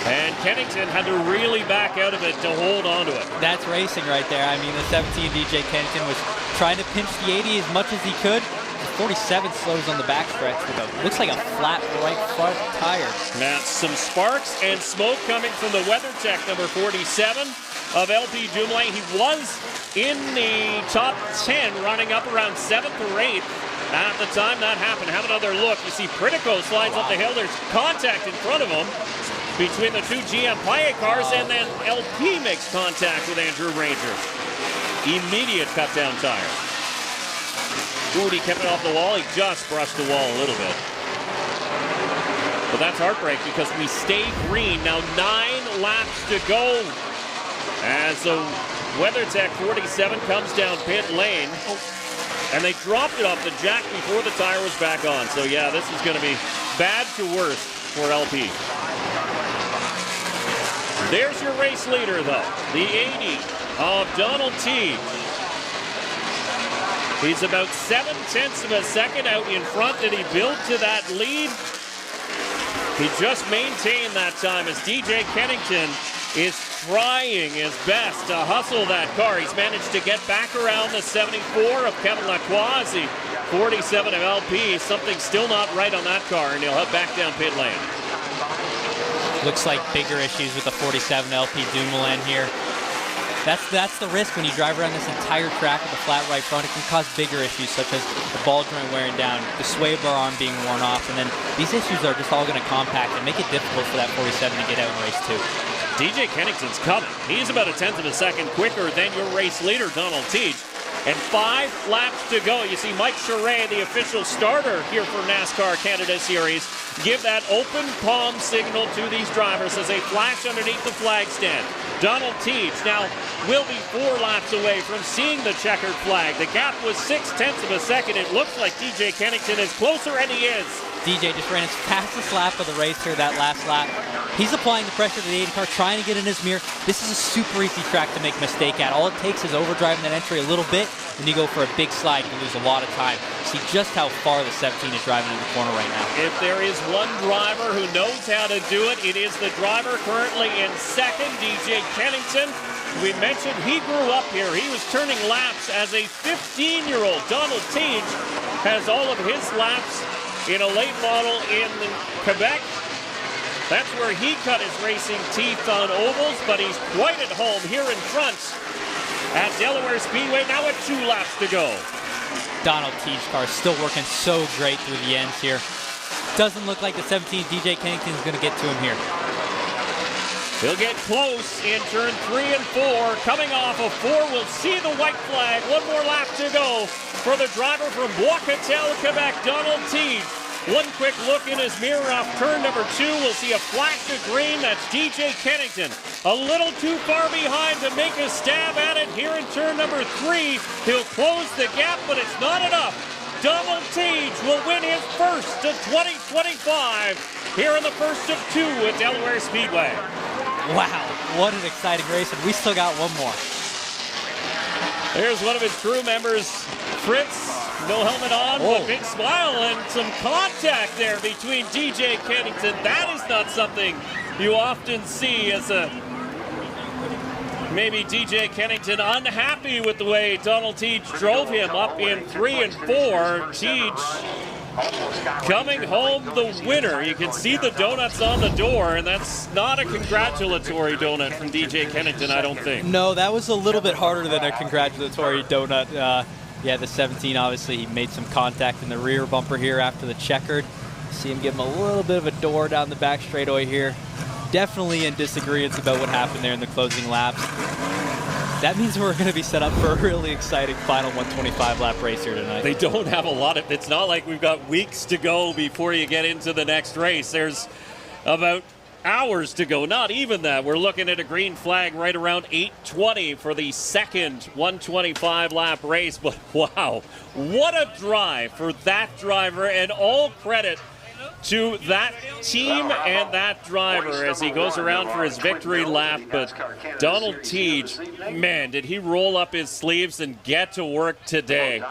And Kennington had to really back out of it to hold on to it. That's racing right there. I mean, the 17 DJ Kennington was trying to pinch the 80 as much as he could. The 47 slows on the backstretch with a, looks like a flat right front tire. Now, some sparks and smoke coming from the WeatherTech number 47 of LP Dumoulin. He was in the top 10, running up around 7th or 8th. At the time that happened, have another look. You see Pritico slides up the hill. There's contact in front of him between the two GM Paye cars, and then LP makes contact with Andrew Ranger. Immediate cut down tire. Ooh, he kept it off the wall. He just brushed the wall a little bit. But that's heartbreak because we stay green. Now 9 laps to go as the WeatherTech 47 comes down pit lane. And they dropped it off the jack before the tire was back on. So yeah, this is going to be bad to worse for LP. There's your race leader, though, the 80 of Donald Teach. He's about 7/10 of a second out in front. Did he build to that lead? He just maintained that time as DJ Kennington is trying his best to hustle that car. He's managed to get back around the 74 of Kevin Lacroix, the 47 of LP. Something still not right on that car, and he'll head back down pit lane. Looks like bigger issues with the 47 LP Dumoulin here. That's the risk when you drive around this entire track with a flat right front. It can cause bigger issues such as the ball joint wearing down, the sway bar arm being worn off, and then these issues are just all going to compact and make it difficult for that 47 to get out in race 2. DJ Kennington's coming. He's about 1/10 of a second quicker than your race leader, Donald Teach. And 5 laps to go. You see Mike Charret, the official starter here for NASCAR Canada Series, give that open palm signal to these drivers as they flash underneath the flag stand. Donald Teach now will be 4 laps away from seeing the checkered flag. The gap was 6/10 of a second. It looks like DJ Kennington is closer, and he is. DJ just ran his fastest lap of the race here, that last lap. He's applying the pressure to the 80 car, trying to get in his mirror. This is a super easy track to make a mistake at. All it takes is overdriving that entry a little bit, and you go for a big slide. You lose a lot of time. See just how far the 17 is driving in the corner right now. If there is one driver who knows how to do it, it is the driver currently in second, DJ Kennington. We mentioned he grew up here. He was turning laps as a 15-year-old. Donald Teach has all of his laps in a late model in Quebec. That's where he cut his racing teeth on ovals, but he's quite at home here in front at Delaware Speedway. Now with 2 laps to go. Donald Teach car still working so great through the ends here. Doesn't look like the 17 DJ Kennington is going to get to him here. He'll get close in turn 3 and 4. Coming off of 4, we'll see the white flag. 1 more lap to go for the driver from Bois-Catel, Quebec, Donald Teach. One quick look in his mirror off turn number 2. We'll see a flash of green. That's DJ Kennington. A little too far behind to make a stab at it here in turn number 3. He'll close the gap, but it's not enough. Donald Teach will win his first of 2025 here in the first of 2 at Delaware Speedway. Wow, what an exciting race, and we still got one more. Here's one of his crew members, Fritz. No helmet on, but big smile and some contact there between DJ Kennington. That is not something you often see as a maybe DJ Kennington unhappy with the way Donald Teach drove him up in 3 and 4. Teach coming home the winner. You can see the donuts on the door, and that's not a congratulatory donut from DJ Kennington, I don't think. No, that was a little bit harder than a congratulatory donut. Yeah, the 17, obviously, he made some contact in the rear bumper here after the checkered. See him give him a little bit of a door down the back straightaway here. Definitely in disagreement about what happened there in the closing laps. That means we're going to be set up for a really exciting final 125-lap race here tonight. They don't have a lot of... It's not like we've got weeks to go before you get into the next race. There's about hours to go. Not even that. We're looking at a green flag right around 8:20 for the second 125 lap race. But wow, what a drive for that driver, and all credit to that team and that driver as he goes around for his victory lap. But Donald Teej, man, did he roll up his sleeves and get to work today.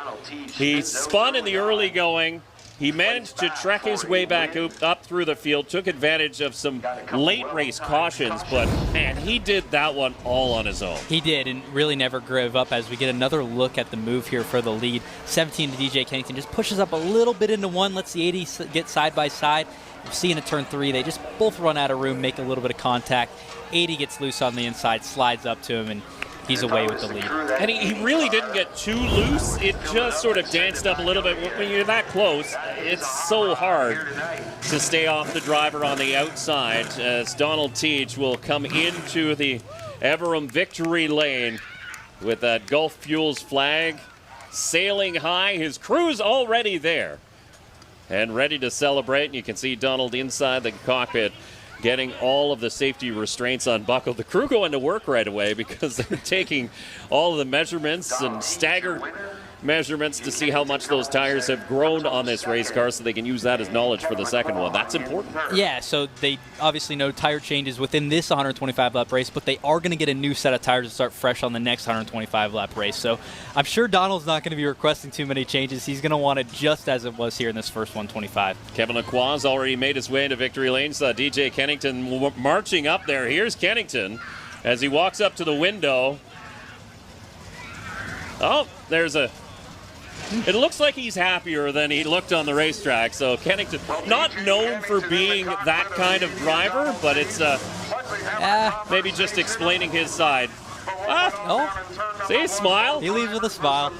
He spun in the early going. He managed to trek his way back up through the field, took advantage of some late race cautions, but man, he did that one all on his own. He did, and really never gave up as we get another look at the move here for the lead. 17 to DJ Kennington, just pushes up a little bit into one, lets the 80 get side by side. We'll see into turn 3, they just both run out of room, make a little bit of contact. 80 gets loose on the inside, slides up to him, and he's away with the lead. And he really didn't get too loose. It just sort of danced up a little bit. When you're that close, it's so hard to stay off the driver on the outside as Donald Teej will come into the Everum victory lane with that Gulf Fuels flag sailing high. His crew's already there and ready to celebrate. And you can see Donald inside the cockpit getting all of the safety restraints unbuckled. The crew going to work right away because they're taking all of the measurements and staggered measurements to see how much those tires have grown on this race car so they can use that as knowledge for the second one. That's important. Yeah, so they obviously know tire changes within this 125-lap race, but they are going to get a new set of tires to start fresh on the next 125-lap race. So I'm sure Donald's not going to be requesting too many changes. He's going to want it just as it was here in this first 125. Kevin Lacroix's already made his way into victory lane. Saw DJ Kennington marching up there. Here's Kennington as he walks up to the window. Oh, there's a... It looks like he's happier than he looked on the racetrack. So Kennington, not known for being that kind of driver, but it's maybe just explaining his side. See, smile. He leaves with a smile.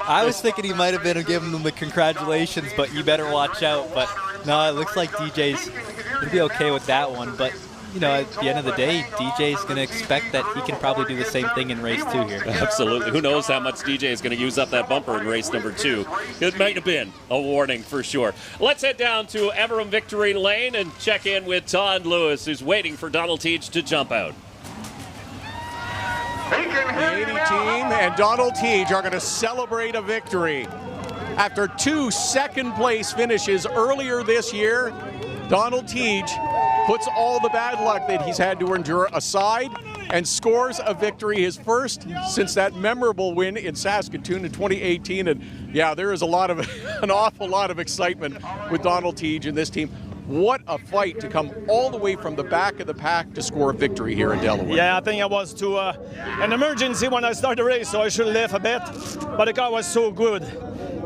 I was thinking he might have been giving them the congratulations, but you better watch out. But no, it looks like DJ's going to be okay with that one. But you know, at the end of the day, DJ's going to expect that he can probably do the same thing in race 2 here. Absolutely. Who knows how much DJ is going to use up that bumper in race number 2. It might have been a warning for sure. Let's head down to Everum Victory Lane and check in with Todd Lewis, who's waiting for Donald Teej to jump out. The 80 team and Donald Teej are going to celebrate a victory. After 2 second-place finishes earlier this year, Donald Teej puts all the bad luck that he's had to endure aside and scores a victory, his first since that memorable win in Saskatoon in 2018. And yeah, there is an awful lot of excitement with Donald Teej and this team. What a fight to come all the way from the back of the pack to score a victory here in Delaware. Yeah, I think I was to an emergency when I started the race, so I should have left a bit. But the car was so good.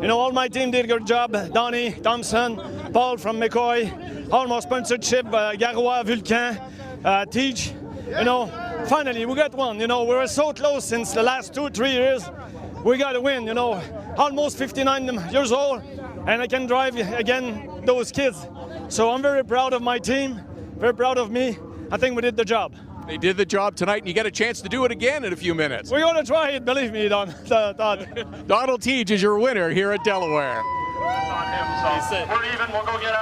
You know, all my team did a good job. Donnie, Thompson, Paul from McCoy, almost sponsorship, Garois, Vulcan, Teej. You know, finally we got one. You know, we were so close since the last 2-3 years. We got to win, you know. Almost 59 years old, and I can drive again those kids. So I'm very proud of my team, very proud of me. I think we did the job. They did the job tonight, and you get a chance to do it again in a few minutes. We're going to try it, believe me, Todd. Donald Teej is your winner here at Delaware.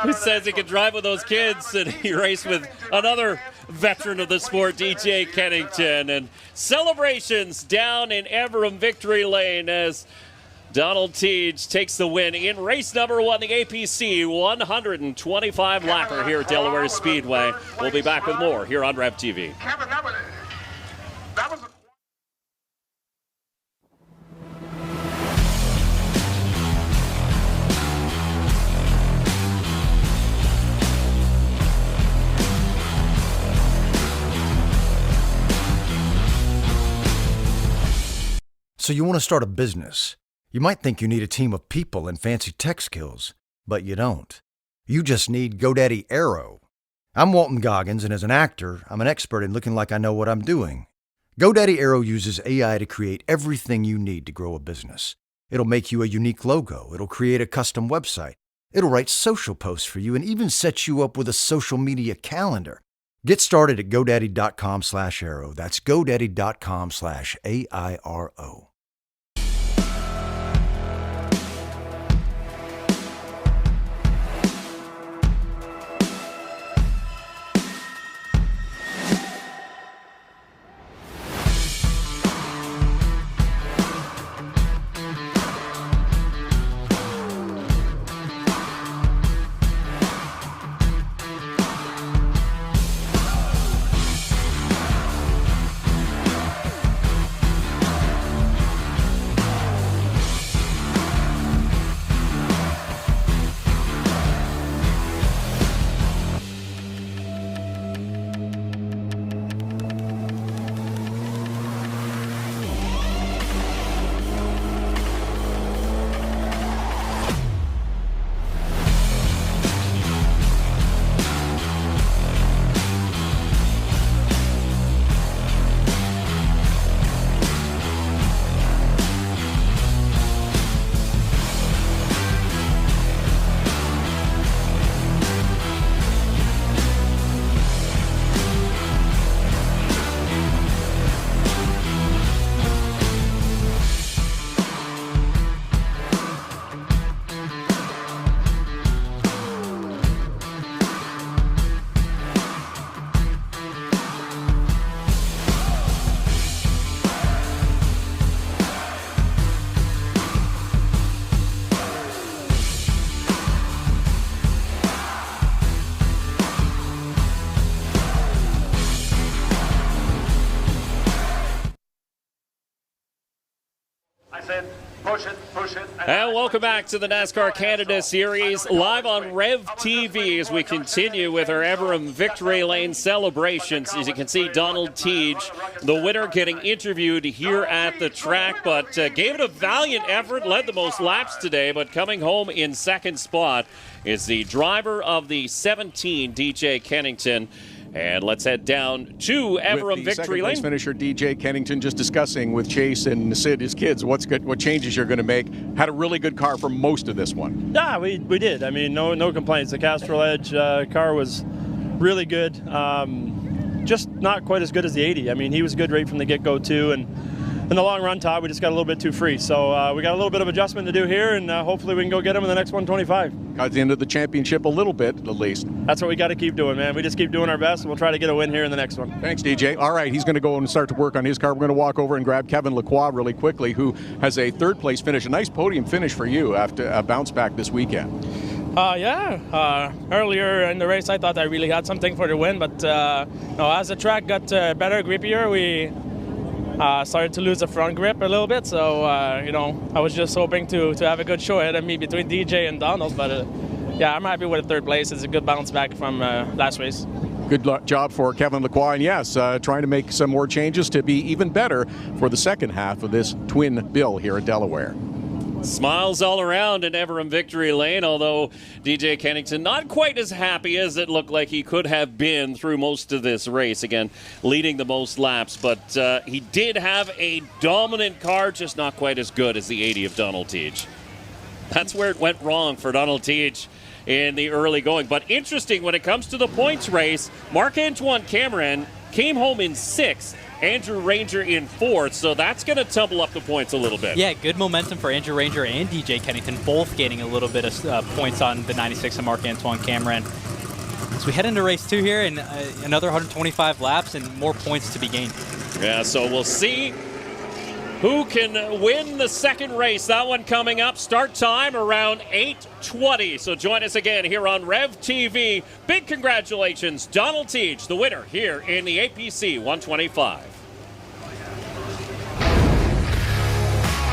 He says he can drive with those kids, and he raced with another veteran of the sport, DJ Kennington. And celebrations down in Everum Victory Lane as Donald Teej takes the win in race number 1, the APC 125 lapper here at Delaware Speedway. We'll be back with more here on Rev TV. Kevin, that was a... So you want to start a business. You might think you need a team of people and fancy tech skills, but you don't. You just need GoDaddy Aero. I'm Walton Goggins, and as an actor, I'm an expert in looking like I know what I'm doing. GoDaddy Aero uses AI to create everything you need to grow a business. It'll make you a unique logo. It'll create a custom website. It'll write social posts for you and even set you up with a social media calendar. Get started at GoDaddy.com/Aero. That's GoDaddy.com/AIRO. And welcome back to the NASCAR Canada Series, live on Rev TV as we continue with our Everham Victory Lane celebrations. As you can see, Donald Teague, the winner, getting interviewed here at the track, but gave it a valiant effort, led the most laps today, but coming home in second spot is the driver of the 17, DJ Kennington. And let's head down to Everham Victory Lane. Finisher DJ Kennington just discussing with Chase and Sid, his kids, what changes you're going to make. Had a really good car for most of this one. Yeah, we did. I mean, no complaints. The Castrol Edge car was really good. Just not quite as good as the 80. I mean, he was good right from the get-go too. And in the long run, Todd, we just got a little bit too free. So we got a little bit of adjustment to do here, and hopefully we can go get him in the next 125. Got the end of the championship a little bit, at least. That's what we got to keep doing, man. We just keep doing our best, and we'll try to get a win here in the next one. Thanks, DJ. All right, he's going to go and start to work on his car. We're going to walk over and grab Kevin Lacroix really quickly, who has a third-place finish. A nice podium finish for you after a bounce back this weekend. Earlier in the race, I thought I really had something for the win, but as the track got better, grippier, we started to lose the front grip a little bit. So, I was just hoping to have a good show ahead of me between DJ and Donald. But, I'm happy with the third place. It's a good bounce back from last race. Good job for Kevin Lacroix. And yes, trying to make some more changes to be even better for the second half of this twin bill here at Delaware. Smiles all around in Everham Victory Lane, although DJ Kennington not quite as happy as it looked like he could have been through most of this race. Again, leading the most laps, but he did have a dominant car, just not quite as good as the 80 of Donald Teague. That's where it went wrong for Donald Teague in the early going. But interesting, when it comes to the points race, Marc-Antoine Cameron came home in 6th. Andrew Ranger in 4th, so that's going to tumble up the points a little bit. Yeah, good momentum for Andrew Ranger and DJ Kennington, both gaining a little bit of points on the 96 of Marc-Antoine Cameron. So we head into race 2 here, and another 125 laps and more points to be gained. Yeah, so we'll see who can win the second race. That one coming up. Start time around 8:20. So join us again here on Rev TV. Big congratulations, Donald Teague, the winner here in the APC 125.